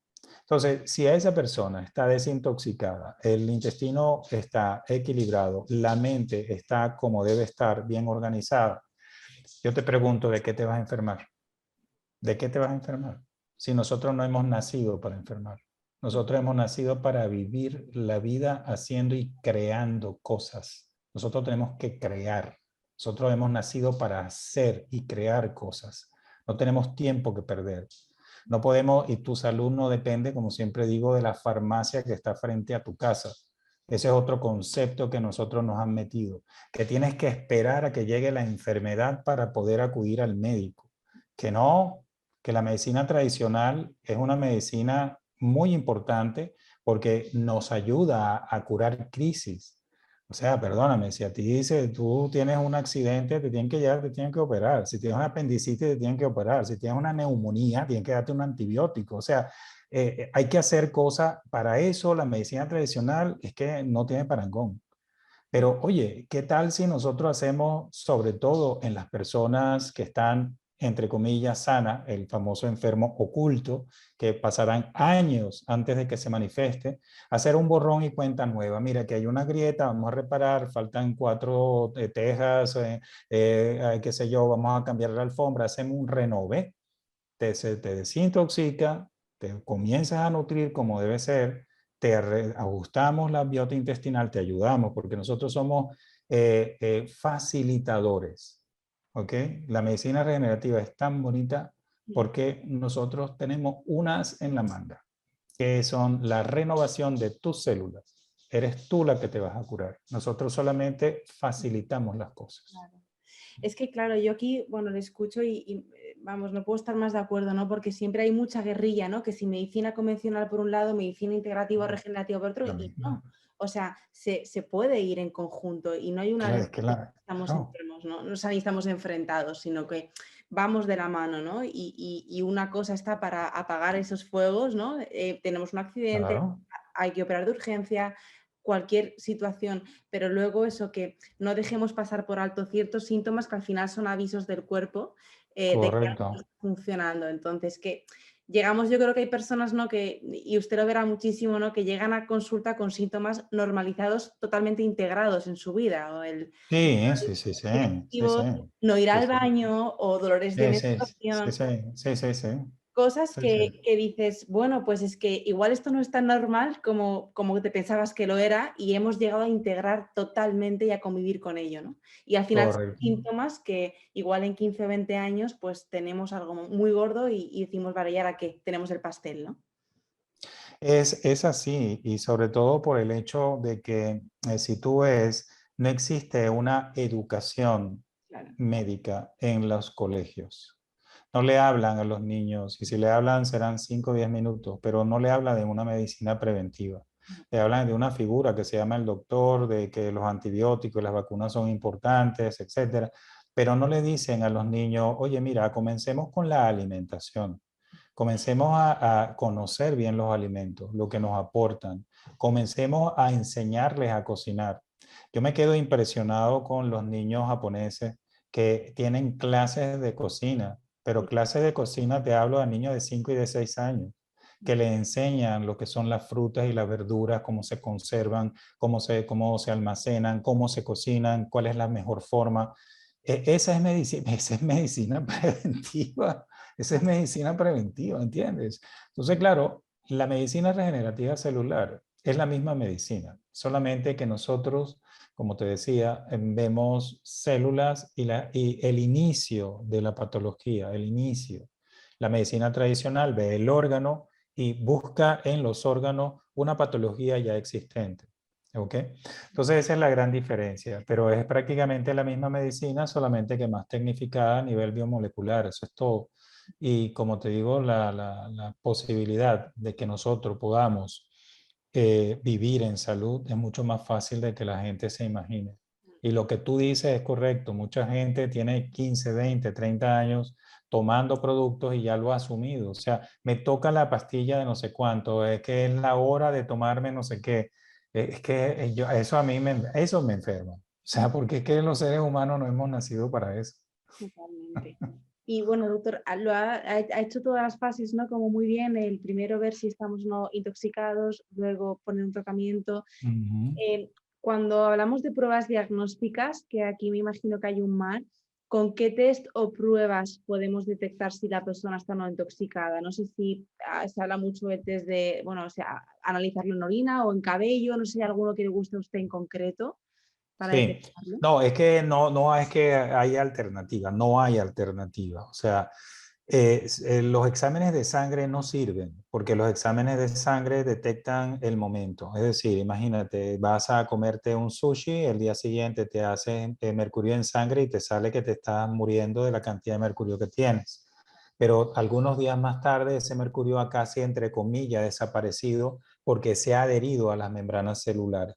Entonces, si a esa persona está desintoxicada, el intestino está equilibrado, la mente está como debe estar, bien organizada, yo te pregunto, ¿de qué te vas a enfermar? ¿De qué te vas a enfermar? Si nosotros no hemos nacido para enfermar. Nosotros hemos nacido para vivir la vida haciendo y creando cosas. Nosotros tenemos que crear. Nosotros hemos nacido para hacer y crear cosas. No tenemos tiempo que perder. No podemos, y tu salud no depende, como siempre digo, de la farmacia que está frente a tu casa. Ese es otro concepto que nosotros nos han metido, que tienes que esperar a que llegue la enfermedad para poder acudir al médico. Que no, que la medicina tradicional es una medicina muy importante porque nos ayuda a curar crisis. O sea, perdóname, si a ti dice, tú tienes un accidente, te tienen que llevar, te tienen que operar. Si tienes una apendicitis, te tienen que operar. Si tienes una neumonía, tienen que darte un antibiótico. O sea, hay que hacer cosas para eso. La medicina tradicional es que no tiene parangón. Pero oye, ¿qué tal si nosotros hacemos, sobre todo en las personas que están, entre comillas, sanas, el famoso enfermo oculto, que pasarán años antes de que se manifieste, hacer un borrón y cuenta nueva? Mira, que hay una grieta, vamos a reparar, faltan 4 tejas, qué sé yo, vamos a cambiar la alfombra, hacemos un renove, te desintoxica, te comienzas a nutrir como debe ser, ajustamos la biota intestinal, te ayudamos, porque nosotros somos facilitadores. ¿Ok? La medicina regenerativa es tan bonita porque nosotros tenemos unas en la manga, que son la renovación de tus células. Eres tú la que te vas a curar. Nosotros solamente facilitamos las cosas. Claro. Es que, claro, yo aquí, bueno, le escucho vamos, no puedo estar más de acuerdo, ¿no? Porque siempre hay mucha guerrilla, ¿no? Que si medicina convencional por un lado, medicina integrativa o regenerativa por otro, y no. O sea, se puede ir en conjunto y no hay una Claro, guerra es que que estamos claro. enfermos, ¿no? No estamos enfrentados, sino que vamos de la mano, ¿no? Y una cosa está para apagar esos fuegos, ¿no? Tenemos un accidente, Claro. hay que operar de urgencia, cualquier situación, pero luego eso, que no dejemos pasar por alto ciertos síntomas que al final son avisos del cuerpo de que algo no Correcto. está funcionando. Entonces, que llegamos, yo creo que hay personas, ¿no? Que, y usted lo verá muchísimo, ¿no? Que llegan a consulta con síntomas normalizados, totalmente integrados en su vida, o el Sí, sí, sí, sí, sí, sí, no ir sí, al sí, baño o dolores de sí, sí, sí, menstruación. sí, sí, sí, sí, Cosas sí, sí. que dices, bueno, pues es que igual esto no es tan normal como te pensabas que lo era y hemos llegado a integrar totalmente y a convivir con ello, ¿no? Y al final son Correcto. síntomas que igual en 15 o 20 años pues tenemos algo muy gordo y decimos, vale, ¿y ahora qué? Tenemos el pastel, ¿no? Es así, y sobre todo por el hecho de que si tú ves, no existe una educación Claro. médica en los colegios. No le hablan a los niños, y si le hablan serán 5 o 10 minutos, pero no le hablan de una medicina preventiva. Le hablan de una figura que se llama el doctor, de que los antibióticos y las vacunas son importantes, etcétera, pero no le dicen a los niños, oye, mira, comencemos con la alimentación. Comencemos a conocer bien los alimentos, lo que nos aportan. Comencemos a enseñarles a cocinar. Yo me quedo impresionado con los niños japoneses que tienen clases de cocina, pero clases de cocina te hablo de niños de 5 y de 6 años, que le enseñan lo que son las frutas y las verduras, cómo se conservan, cómo se almacenan, cómo se cocinan, cuál es la mejor forma. Esa es medicina preventiva. Esa es medicina preventiva, ¿entiendes? Entonces, claro, la medicina regenerativa celular es la misma medicina, solamente que nosotros, como te decía, vemos células y el inicio de la patología, el inicio. La medicina tradicional ve el órgano y busca en los órganos una patología ya existente. ¿Ok? Entonces esa es la gran diferencia, pero es prácticamente la misma medicina, solamente que más tecnificada a nivel biomolecular, eso es todo. Y como te digo, la posibilidad de que nosotros podamos vivir en salud es mucho más fácil de que la gente se imagine. Y lo que tú dices es correcto, mucha gente tiene 15, 20, 30 años tomando productos y ya lo ha asumido. O sea, me toca la pastilla de no sé cuánto, es que es la hora de tomarme no sé qué. Es que eso a mí eso me enferma. O sea, porque es que los seres humanos no hemos nacido para eso. Totalmente. Y bueno, doctor, ha hecho todas las fases, ¿no? Como muy bien, el primero ver si estamos no intoxicados, luego poner un tratamiento. Ujú. Eh, Cuando hablamos de pruebas diagnósticas, que aquí me imagino que hay un mar, ¿con qué test o pruebas podemos detectar si la persona está no intoxicada? No sé si se habla mucho de test de, bueno, o sea, analizarlo en orina o en cabello, no sé si hay alguno que le guste a usted en concreto para Sí, detectarlo. no, es que no es que hay alternativa, no hay alternativa. O sea, los exámenes de sangre no sirven porque los exámenes de sangre detectan el momento. Es decir, imagínate, vas a comerte un sushi, el día siguiente te hacen mercurio en sangre y te sale que te estás muriendo de la cantidad de mercurio que tienes. Pero algunos días más tarde ese mercurio ha casi, entre comillas, desaparecido porque se ha adherido a las membranas celulares.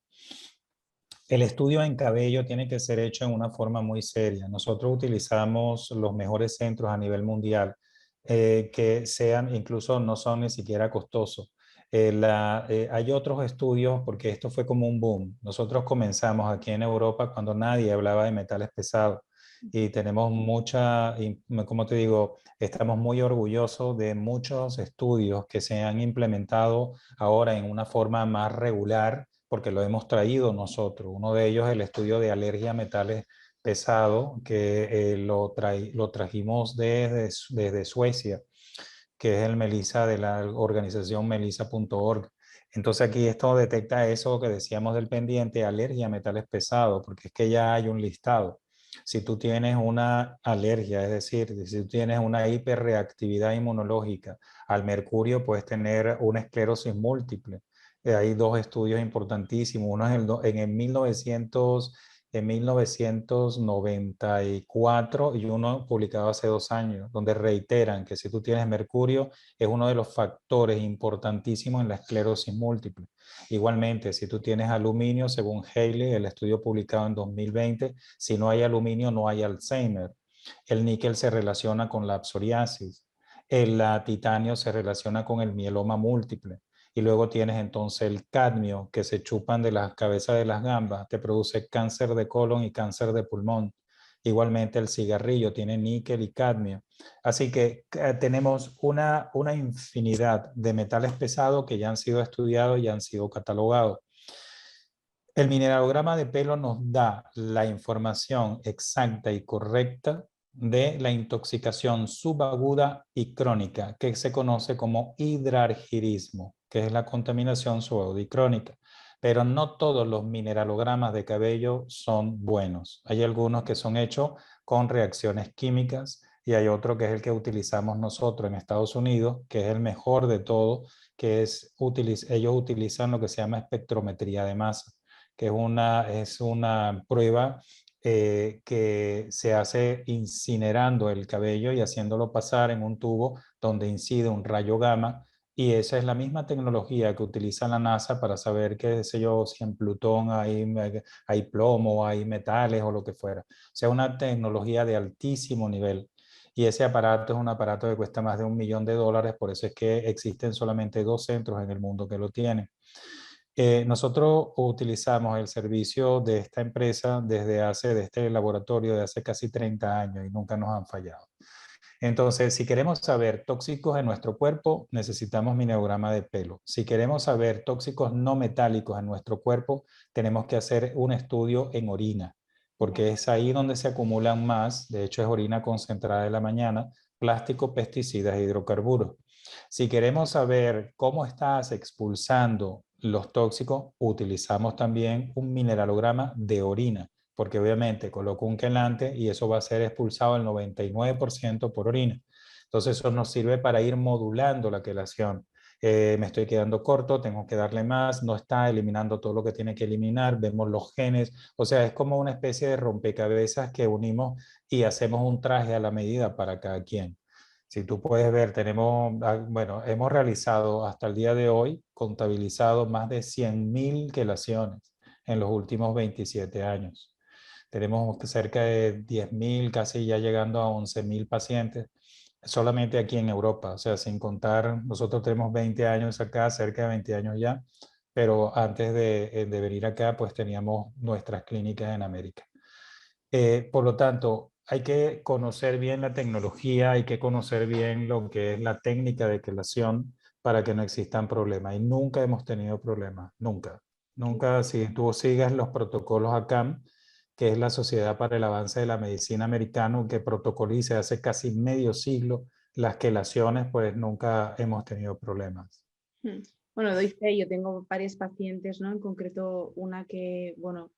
El estudio en cabello tiene que ser hecho en una forma muy seria. Nosotros utilizamos los mejores centros a nivel mundial, que sean, incluso no son ni siquiera costosos. Hay otros estudios, porque esto fue como un boom. Nosotros comenzamos aquí en Europa cuando nadie hablaba de metales pesados y tenemos como te digo, estamos muy orgullosos de muchos estudios que se han implementado ahora en una forma más regular porque lo hemos traído nosotros. Uno de ellos es el estudio de alergia a metales pesados, que lo trajimos desde Suecia, que es el Melissa de la organización melissa.org. Entonces aquí esto detecta eso que decíamos del pendiente, alergia a metales pesados, porque es que ya hay un listado. Si tú tienes una alergia, es decir, si tú tienes una hiperreactividad inmunológica al mercurio, puedes tener una esclerosis múltiple. Hay dos estudios importantísimos. Uno es en el 1994 y uno publicado hace 2 años, donde reiteran que si tú tienes mercurio es uno de los factores importantísimos en la esclerosis múltiple. Igualmente, si tú tienes aluminio, según Haley, el estudio publicado en 2020, si no hay aluminio no hay Alzheimer. El níquel se relaciona con la psoriasis. El titanio se relaciona con el mieloma múltiple. Y luego tienes entonces el cadmio que se chupan de las cabezas de las gambas, te produce cáncer de colon y cáncer de pulmón. Igualmente el cigarrillo tiene níquel y cadmio. Así que tenemos una infinidad de metales pesados que ya han sido estudiados y han sido catalogados. El mineralograma de pelo nos da la información exacta y correcta de la intoxicación subaguda y crónica, que se conoce como hidrargirismo, que es la contaminación subaguda y crónica. Pero no todos los mineralogramas de cabello son buenos. Hay algunos que son hechos con reacciones químicas y hay otro que es el que utilizamos nosotros en Estados Unidos, que es el mejor de todos, que es ellos utilizan lo que se llama espectrometría de masa, que es una prueba que se hace incinerando el cabello y haciéndolo pasar en un tubo donde incide un rayo gamma. Y esa es la misma tecnología que utiliza la NASA para saber, qué sé yo, si en Plutón hay plomo, hay metales o lo que fuera. O sea, una tecnología de altísimo nivel. Y ese aparato es un aparato que cuesta más de $1.000.000, por eso es que existen solamente 2 centros en el mundo que lo tienen. Nosotros utilizamos el servicio de esta empresa de este laboratorio de hace casi 30 años y nunca nos han fallado. Entonces, si queremos saber tóxicos en nuestro cuerpo, necesitamos minerograma de pelo. Si queremos saber tóxicos no metálicos en nuestro cuerpo, tenemos que hacer un estudio en orina, porque es ahí donde se acumulan más, de hecho es orina concentrada de la mañana, plástico, pesticidas e hidrocarburos. Si queremos saber cómo estás expulsando los tóxicos, utilizamos también un mineralograma de orina, porque obviamente coloco un quelante y eso va a ser expulsado el 99% por orina. Entonces eso nos sirve para ir modulando la quelación. Me estoy quedando corto, tengo que darle más, no está eliminando todo lo que tiene que eliminar, vemos los genes, o sea, es como una especie de rompecabezas que unimos y hacemos un traje a la medida para cada quien. Si tú puedes ver, bueno, hemos realizado hasta el día de hoy, contabilizado más de 100.000 quelaciones en los últimos 27 años. Tenemos cerca de 10.000, casi ya llegando a 11.000 pacientes, solamente aquí en Europa. O sea, sin contar, nosotros tenemos 20 años acá, cerca de 20 años ya, pero antes de venir acá, pues teníamos nuestras clínicas en América. Por lo tanto, hay que conocer bien la tecnología, hay que conocer bien lo que es la técnica de quelación para que no existan problemas. Y nunca hemos tenido problemas, nunca. Nunca, si tú sigues los protocolos ACAM, que es la Sociedad para el Avance de la Medicina Americano, que protocoliza hace casi medio siglo las quelaciones, pues nunca hemos tenido problemas. Mm. Bueno, doy fe, yo tengo varias pacientes, ¿no? En concreto una que, bueno,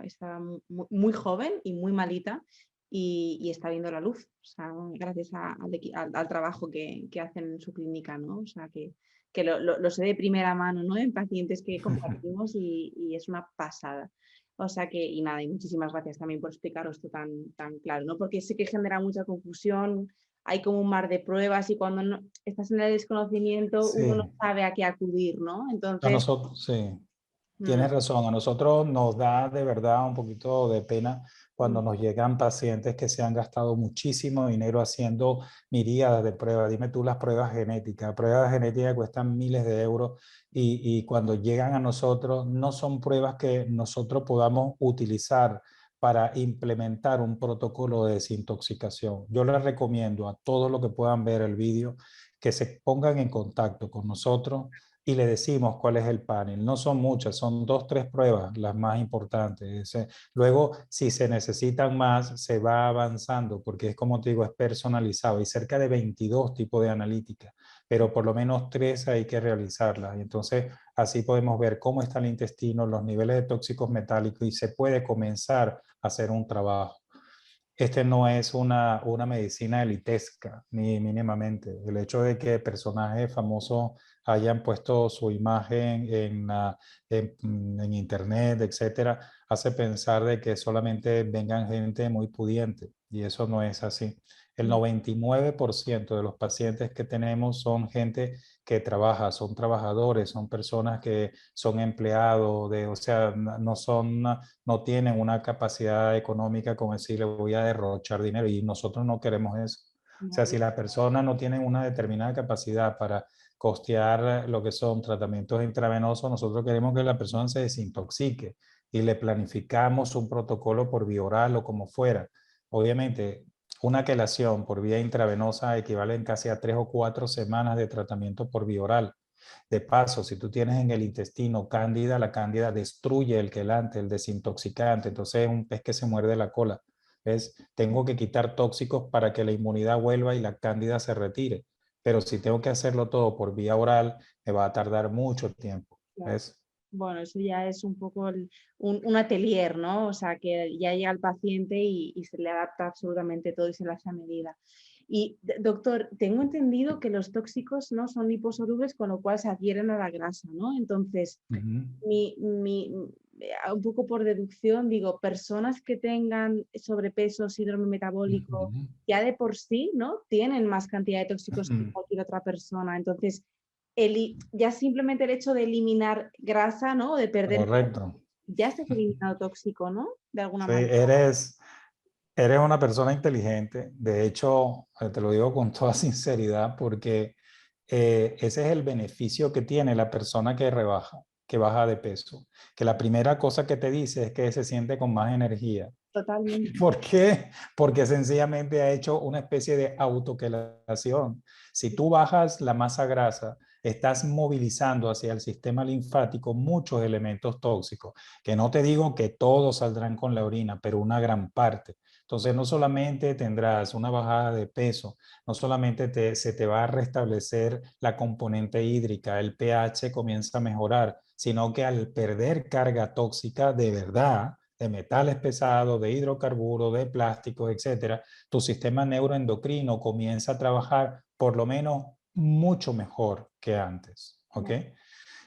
estaba muy joven y muy malita y está viendo la luz, o sea, gracias al trabajo que hacen en su clínica, ¿no? O sea, que lo sé de primera mano, ¿no? En pacientes que compartimos y es una pasada. O sea que, y nada, y muchísimas gracias también por explicaros esto tan claro, ¿no? Porque sé que genera mucha confusión, hay como un mar de pruebas y cuando estás en el desconocimiento uno no Sí, sabe a qué acudir, ¿no? a Entonces, nosotros, sí. mm, Tienes razón, a nosotros nos da de verdad un poquito de pena mm, cuando nos llegan pacientes que se han gastado muchísimo dinero haciendo miríadas de pruebas. Dime tú las pruebas genéticas cuestan miles de euros y cuando llegan a nosotros no son pruebas que nosotros podamos utilizar para implementar un protocolo de desintoxicación. Yo les recomiendo a todos los que puedan ver el vídeo que se pongan en contacto con nosotros y le decimos cuál es el panel. No son muchas, son 2, 3 pruebas las más importantes. Luego, si se necesitan más, se va avanzando porque es como te digo, es personalizado. Hay cerca de 22 tipos de analítica, pero por lo menos 3 hay que realizarlas. Y entonces, así podemos ver cómo está el intestino, los niveles de tóxicos metálicos y se puede comenzar a hacer un trabajo. Este no es una medicina elitesca, ni mínimamente. El hecho de que personajes famosos hayan puesto su imagen en internet, etcétera, hace pensar de que solamente vengan gente muy pudiente, y eso no es así. El mm, 99% de los pacientes que tenemos son gente que trabaja, son trabajadores, son personas que son empleados, o sea, no tienen una capacidad económica como decir, le voy a derrochar dinero y nosotros no queremos eso. O sea, si vale, la persona no tiene una determinada capacidad para costear lo que son tratamientos intravenosos, nosotros queremos que la persona se desintoxique y le planificamos un protocolo por vía oral o como fuera. Obviamente, una quelación por vía intravenosa equivale casi a 3 o 4 semanas de tratamiento por vía oral. De paso, si tú tienes en el intestino cándida, la cándida destruye el quelante, el desintoxicante. Entonces es un pez que se muerde la cola. ¿Ves? Tengo que quitar tóxicos para que la inmunidad vuelva y la cándida se retire. Pero si tengo que hacerlo todo por vía oral, me va a tardar mucho tiempo. Claro. ¿Ves? Bueno, eso ya es un poco un atelier, ¿no? O sea, que ya llega el paciente y se le adapta absolutamente todo y se le hace a medida. Y, doctor, tengo entendido que los tóxicos no son liposolubles, con lo cual se adhieren a la grasa, ¿no? Entonces, un poco por deducción, digo, personas que tengan sobrepeso, síndrome metabólico, ya de por sí, ¿no? Tienen más cantidad de tóxicos que cualquier otra persona. Entonces, ya simplemente el hecho de eliminar grasa, ¿no? De perder, Correcto. ya estás eliminado tóxico, ¿no? De alguna Sí, manera. eres una persona inteligente. De hecho, te lo digo con toda sinceridad porque ese es el beneficio que tiene la persona que rebaja, que baja de peso. Que la primera cosa que te dice es que se siente con más energía. Totalmente. ¿Por qué? Porque sencillamente ha hecho una especie de autoquelación. Si tú bajas la masa grasa, estás movilizando hacia el sistema linfático muchos elementos tóxicos, que no te digo que todos saldrán con la orina, pero una gran parte. Entonces, no solamente tendrás una bajada de peso, no solamente se te va a restablecer la componente hídrica, el pH comienza a mejorar, sino que al perder carga tóxica de verdad, de metales pesados, de hidrocarburos, de plásticos, etcétera, tu sistema neuroendocrino comienza a trabajar por lo menos mucho mejor que antes, ¿ok?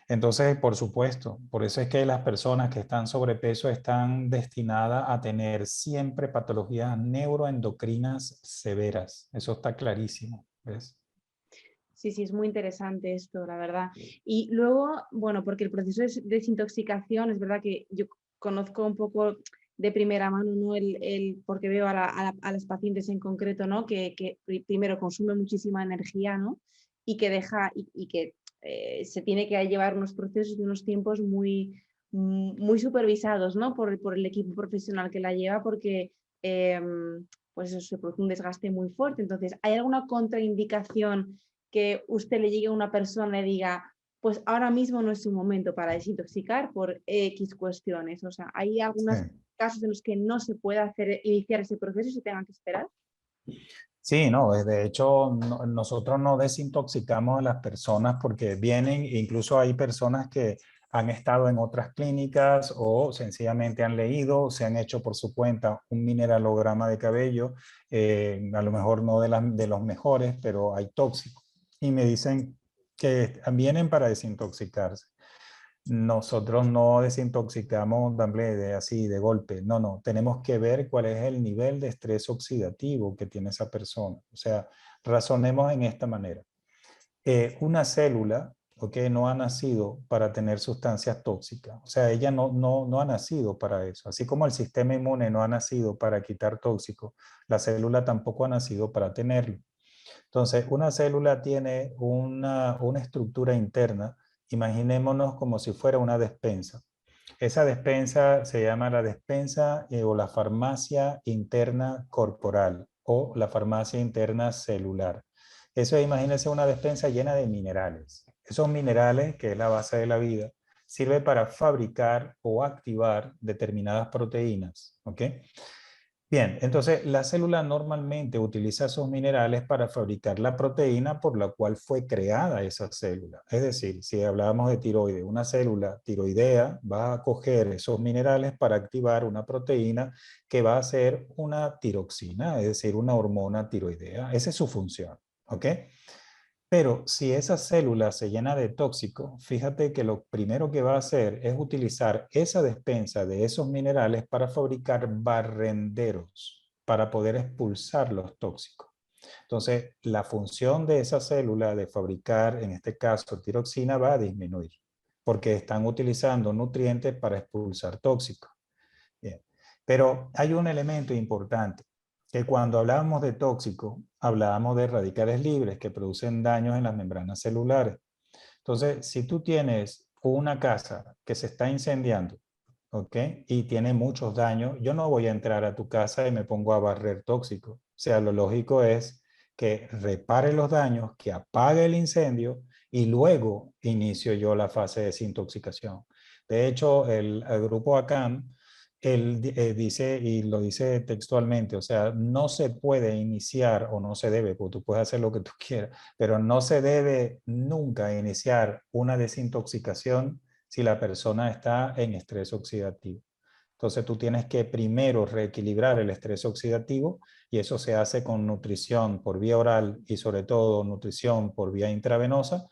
Entonces, por supuesto, por eso es que las personas que están sobrepeso están destinadas a tener siempre patologías neuroendocrinas severas. Eso está clarísimo, ¿ves? Sí, sí, es muy interesante esto, la verdad. Y luego, bueno, porque el proceso de desintoxicación, es verdad que yo conozco un poco de primera mano, ¿no? Porque veo a las pacientes en concreto, ¿no? Que primero consume muchísima energía, ¿no? Y que deja, y que se tiene que llevar unos procesos y unos tiempos muy supervisados, ¿no? Por el equipo profesional que la lleva, porque pues eso, se produce un desgaste muy fuerte. Entonces, ¿hay alguna contraindicación que usted le llegue a una persona y diga, pues ahora mismo no es su momento para desintoxicar por X cuestiones? O sea, ¿hay Sí. algunos casos en los que no se puede iniciar ese proceso y se tengan que esperar? Sí, no, de hecho nosotros no desintoxicamos a las personas porque vienen, incluso hay personas que han estado en otras clínicas o sencillamente han leído, se han hecho por su cuenta un mineralograma de cabello, a lo mejor no de los mejores, pero hay tóxicos. Y me dicen que vienen para desintoxicarse. Nosotros no desintoxicamos así de golpe. No, no. Tenemos que ver cuál es el nivel de estrés oxidativo que tiene esa persona. O sea, razonemos en esta manera. Una célula, ¿ok? No ha nacido para tener sustancias tóxicas. O sea, ella no ha nacido para eso. Así como el sistema inmune no ha nacido para quitar tóxicos, la célula tampoco ha nacido para tenerlo. Entonces, una célula tiene una estructura interna. Imaginémonos como si fuera una despensa. Esa despensa se llama la despensa o la farmacia interna corporal o la farmacia interna celular. Eso imagínense una despensa llena de minerales. Esos minerales, que es la base de la vida, sirve para fabricar o activar determinadas proteínas. ¿Ok? Bien, entonces la célula normalmente utiliza esos minerales para fabricar la proteína por la cual fue creada esa célula. Es decir, si hablábamos de tiroides, una célula tiroidea va a coger esos minerales para activar una proteína que va a ser una tiroxina, es decir, una hormona tiroidea. Esa es su función, ¿ok? Pero si esa célula se llena de tóxico, fíjate que lo primero que va a hacer es utilizar esa despensa de esos minerales para fabricar barrenderos, para poder expulsar los tóxicos. Entonces, la función de esa célula de fabricar, en este caso, tiroxina, va a disminuir, porque están utilizando nutrientes para expulsar tóxicos. Bien. Pero hay un elemento importante, que cuando hablábamos de tóxico, hablábamos de radicales libres que producen daños en las membranas celulares. Entonces, si tú tienes una casa que se está incendiando, ¿ok? Y tiene muchos daños, yo no voy a entrar a tu casa y me pongo a barrer tóxico. O sea, lo lógico es que repare los daños, que apague el incendio y luego inicio yo la fase de desintoxicación. De hecho, el grupo ACAM, él dice, y lo dice textualmente, o sea, no se puede iniciar o no se debe, porque tú puedes hacer lo que tú quieras, pero no se debe nunca iniciar una desintoxicación si la persona está en estrés oxidativo. Entonces tú tienes que primero reequilibrar el estrés oxidativo y eso se hace con nutrición por vía oral y sobre todo nutrición por vía intravenosa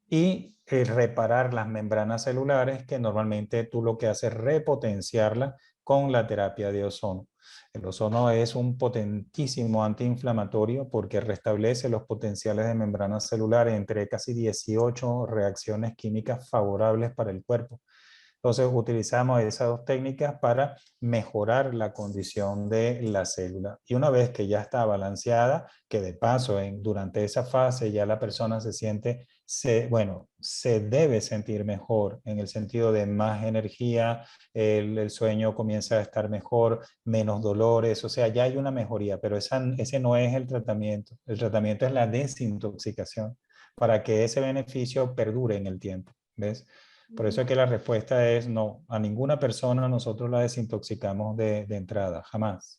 y reparar las membranas celulares que normalmente tú lo que haces es repotenciarla con la terapia de ozono. El ozono es un potentísimo antiinflamatorio porque restablece los potenciales de membranas celulares entre casi 18 reacciones químicas favorables para el cuerpo. Entonces utilizamos esas dos técnicas para mejorar la condición de la célula. Y una vez que ya está balanceada, que de paso durante esa fase ya la persona se siente, se debe sentir mejor en el sentido de más energía, el sueño comienza a estar mejor, menos dolores, o sea, ya hay una mejoría, pero ese no es el tratamiento. El tratamiento es la desintoxicación para que ese beneficio perdure en el tiempo. ¿Ves? Por eso es que la respuesta es no, a ninguna persona nosotros la desintoxicamos de entrada, jamás.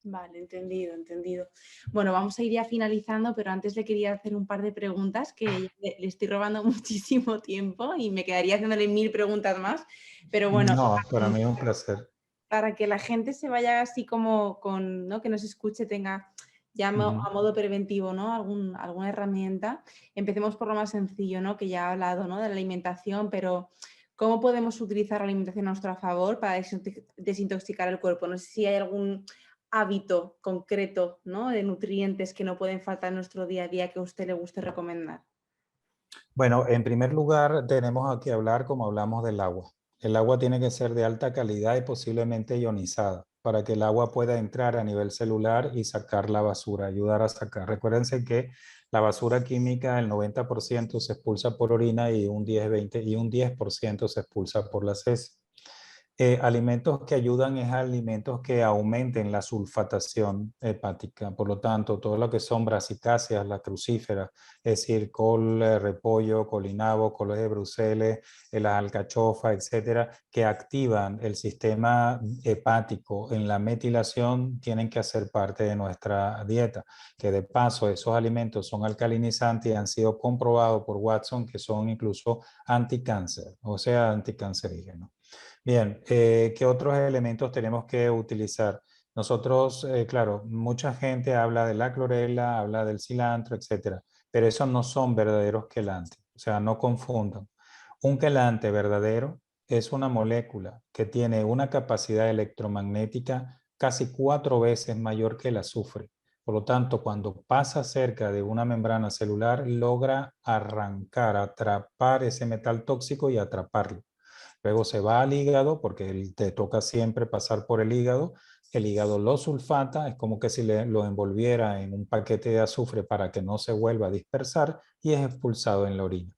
Vale, entendido, entendido. Bueno, vamos a ir ya finalizando, pero antes le quería hacer un par de preguntas que le estoy robando muchísimo tiempo y me quedaría haciéndole 1000 preguntas más, pero bueno, No, para mí es un placer. para que la gente se vaya así como con, ¿no? Que nos escuche, tenga ya a modo preventivo, ¿no? Alguna herramienta. Empecemos por lo más sencillo, ¿no? Que ya ha hablado, ¿no? De la alimentación, pero ¿cómo podemos utilizar la alimentación a nuestro favor para desintoxicar el cuerpo? No sé si hay algún hábito concreto, ¿no? De nutrientes que no pueden faltar en nuestro día a día que a usted le guste recomendar. Bueno, en primer lugar tenemos que hablar como hablamos del agua. El agua tiene que ser de alta calidad y posiblemente ionizada para que el agua pueda entrar a nivel celular y sacar la basura, ayudar a sacar. Recuérdense que la basura química, el 90% se expulsa por orina y un 10% se expulsa por las heces. Alimentos que ayudan es alimentos que aumenten la sulfatación hepática. Por lo tanto, todo lo que son brasicáceas, las crucíferas, es decir, col, repollo, colinabo, coles de Bruselas, las alcachofas, etcétera, que activan el sistema hepático en la metilación, tienen que hacer parte de nuestra dieta. Que de paso, esos alimentos son alcalinizantes y han sido comprobados por Watson que son incluso anticáncer, o sea, anticancerígenos. Bien, ¿qué otros elementos tenemos que utilizar? Nosotros, claro, mucha gente habla de la clorela, habla del cilantro, etcétera, pero esos no son verdaderos quelantes, o sea, no confundan. Un quelante verdadero es una molécula que tiene una capacidad electromagnética casi 4 veces mayor que el azufre. Por lo tanto, cuando pasa cerca de una membrana celular, logra arrancar, atrapar ese metal tóxico y atraparlo. Luego se va al hígado porque te toca siempre pasar por el hígado. El hígado lo sulfata, es como que si lo envolviera en un paquete de azufre para que no se vuelva a dispersar y es expulsado en la orina.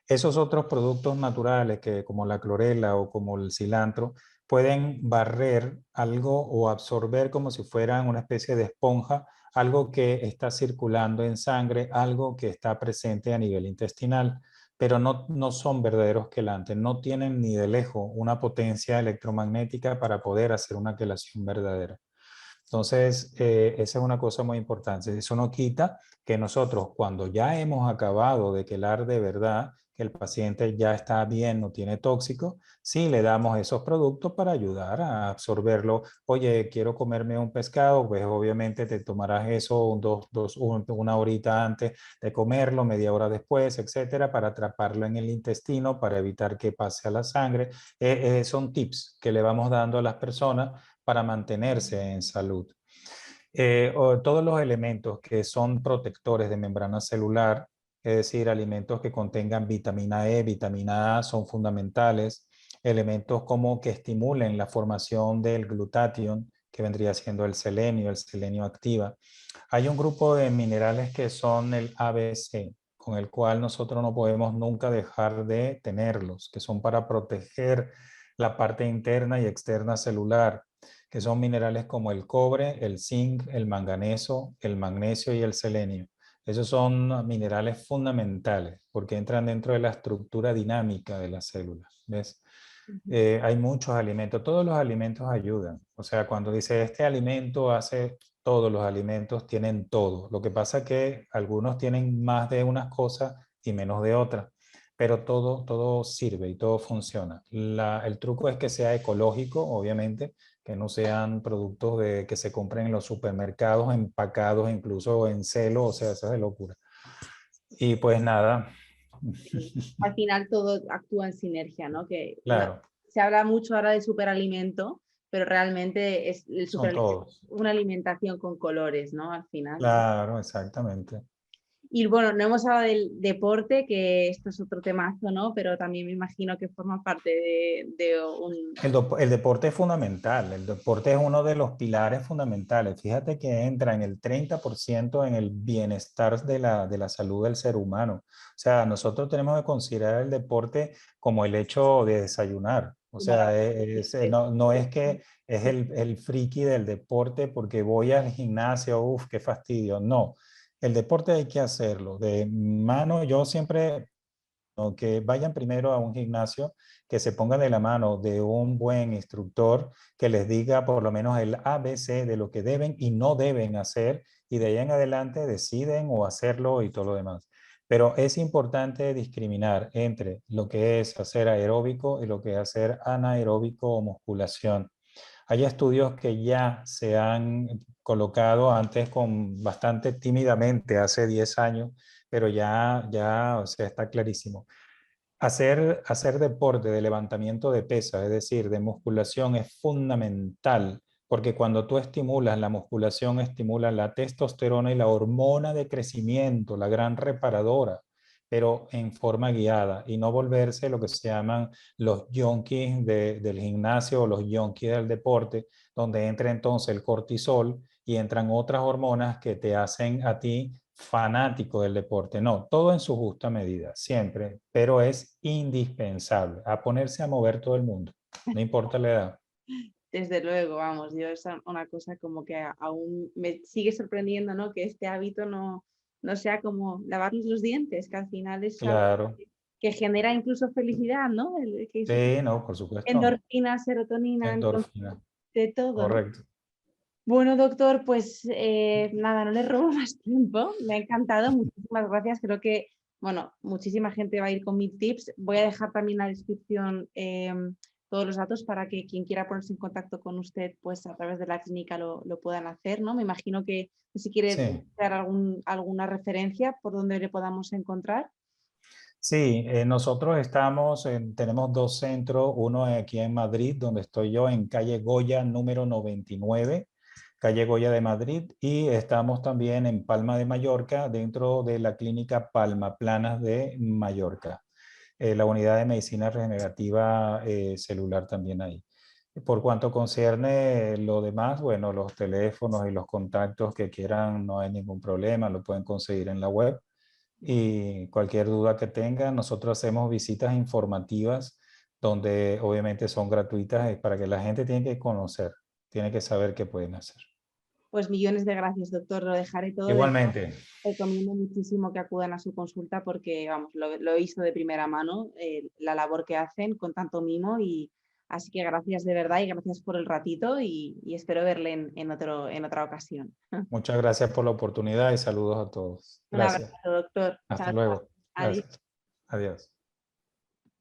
Esos otros productos naturales que como la clorela o como el cilantro pueden barrer algo o absorber como si fueran una especie de esponja, algo que está circulando en sangre, algo que está presente a nivel intestinal, pero no son verdaderos quelantes, no tienen ni de lejos una potencia electromagnética para poder hacer una quelación verdadera. Entonces, esa es una cosa muy importante. Eso no quita que nosotros, cuando ya hemos acabado de quelar de verdad, que el paciente ya está bien, no tiene tóxico, sí le damos esos productos para ayudar a absorberlo. Oye, quiero comerme un pescado, pues obviamente te tomarás eso una horita antes de comerlo, media hora después, etcétera, para atraparlo en el intestino, para evitar que pase a la sangre. Son tips que le vamos dando a las personas para mantenerse en salud. Todos los elementos que son protectores de membrana celular, es decir, alimentos que contengan vitamina E, vitamina A, son fundamentales. Elementos como que estimulen la formación del glutatión, que vendría siendo el selenio activa. Hay un grupo de minerales que son el ABC, con el cual nosotros no podemos nunca dejar de tenerlos, que son para proteger la parte interna y externa celular, que son minerales como el cobre, el zinc, el manganeso, el magnesio y el selenio. Esos son minerales fundamentales porque entran dentro de la estructura dinámica de las células, ¿ves? Hay muchos alimentos, todos los alimentos ayudan. O sea, cuando dice este alimento hace, todos los alimentos tienen todo. Lo que pasa es que algunos tienen más de unas cosas y menos de otras, pero todo sirve y todo funciona. El truco es que sea ecológico, obviamente, que no sean productos que se compren en los supermercados, empacados incluso en celo, o sea, eso es de locura. Y pues nada. Sí. Al final todo actúa en sinergia, ¿no? Claro, Se habla mucho ahora de superalimento, pero realmente el son superalimento es todos. una alimentación con colores, ¿no? Al final. Claro, exactamente. Y bueno, no hemos hablado del deporte, que esto es otro temazo, ¿no? Pero también me imagino que forma parte de un... El deporte es fundamental, el deporte es uno de los pilares fundamentales. Fíjate que entra en el 30% en el bienestar de la salud del ser humano. O sea, nosotros tenemos que considerar el deporte como el hecho de desayunar. O sea, no es que es el friki del deporte porque voy al gimnasio, uff, qué fastidio. No, el deporte hay que hacerlo. De mano, yo siempre o que vayan primero a un gimnasio, que se pongan de la mano de un buen instructor que les diga por lo menos el ABC de lo que deben y no deben hacer y de ahí en adelante deciden o hacerlo y todo lo demás. Pero es importante discriminar entre lo que es hacer aeróbico y lo que es hacer anaeróbico o musculación. Hay estudios que ya se han colocado antes con bastante tímidamente, hace 10 años, pero ya, o sea, está clarísimo. Hacer deporte de levantamiento de pesas, es decir, de musculación, es fundamental, porque cuando tú estimulas la musculación, estimulas la testosterona y la hormona de crecimiento, la gran reparadora, pero en forma guiada y no volverse lo que se llaman los junkies del gimnasio o los junkies del deporte, donde entra entonces el cortisol y entran otras hormonas que te hacen a ti fanático del deporte. No, todo en su justa medida, siempre, pero es indispensable a ponerse a mover todo el mundo, no importa la edad. Desde luego, vamos, yo es una cosa como que aún me sigue sorprendiendo, ¿no? Que este hábito no sea como lavarnos los dientes, que al final es algo Claro, que genera incluso felicidad, ¿no? sí, no, por supuesto. Endorfina, serotonina, entonces, Endorfina, de todo, ¿no? correcto. Bueno, doctor, pues nada, no le robo más tiempo. Me ha encantado, muchísimas gracias. Creo que, bueno, muchísima gente va a ir con mis tips. Voy a dejar también en la descripción todos los datos para que quien quiera ponerse en contacto con usted, pues a través de la clínica lo puedan hacer, ¿no? Me imagino que si quiere Sí, dar alguna referencia por donde le podamos encontrar. sí, nosotros tenemos dos centros, uno aquí en Madrid, donde estoy yo, en calle Goya número 99, calle Goya de Madrid, y estamos también en Palma de Mallorca, dentro de la clínica Palma Planas de Mallorca, la unidad de medicina regenerativa celular también ahí. Por cuanto concierne lo demás, bueno, los teléfonos y los contactos que quieran, no hay ningún problema, lo pueden conseguir en la web. Y cualquier duda que tengan, nosotros hacemos visitas informativas donde obviamente son gratuitas para que la gente tiene que conocer, tiene que saber qué pueden hacer. Pues millones de gracias, doctor. Lo dejaré todo. Igualmente, Recomiendo muchísimo que acudan a su consulta porque, vamos, lo he visto de primera mano, la labor que hacen con tanto mimo y así que gracias de verdad y gracias por el ratito y espero verle en otra ocasión. muchas gracias por la oportunidad y saludos a todos. Un abrazo, Gracias. doctor. Hasta Chao, chao. luego. Adiós. Gracias. Adiós.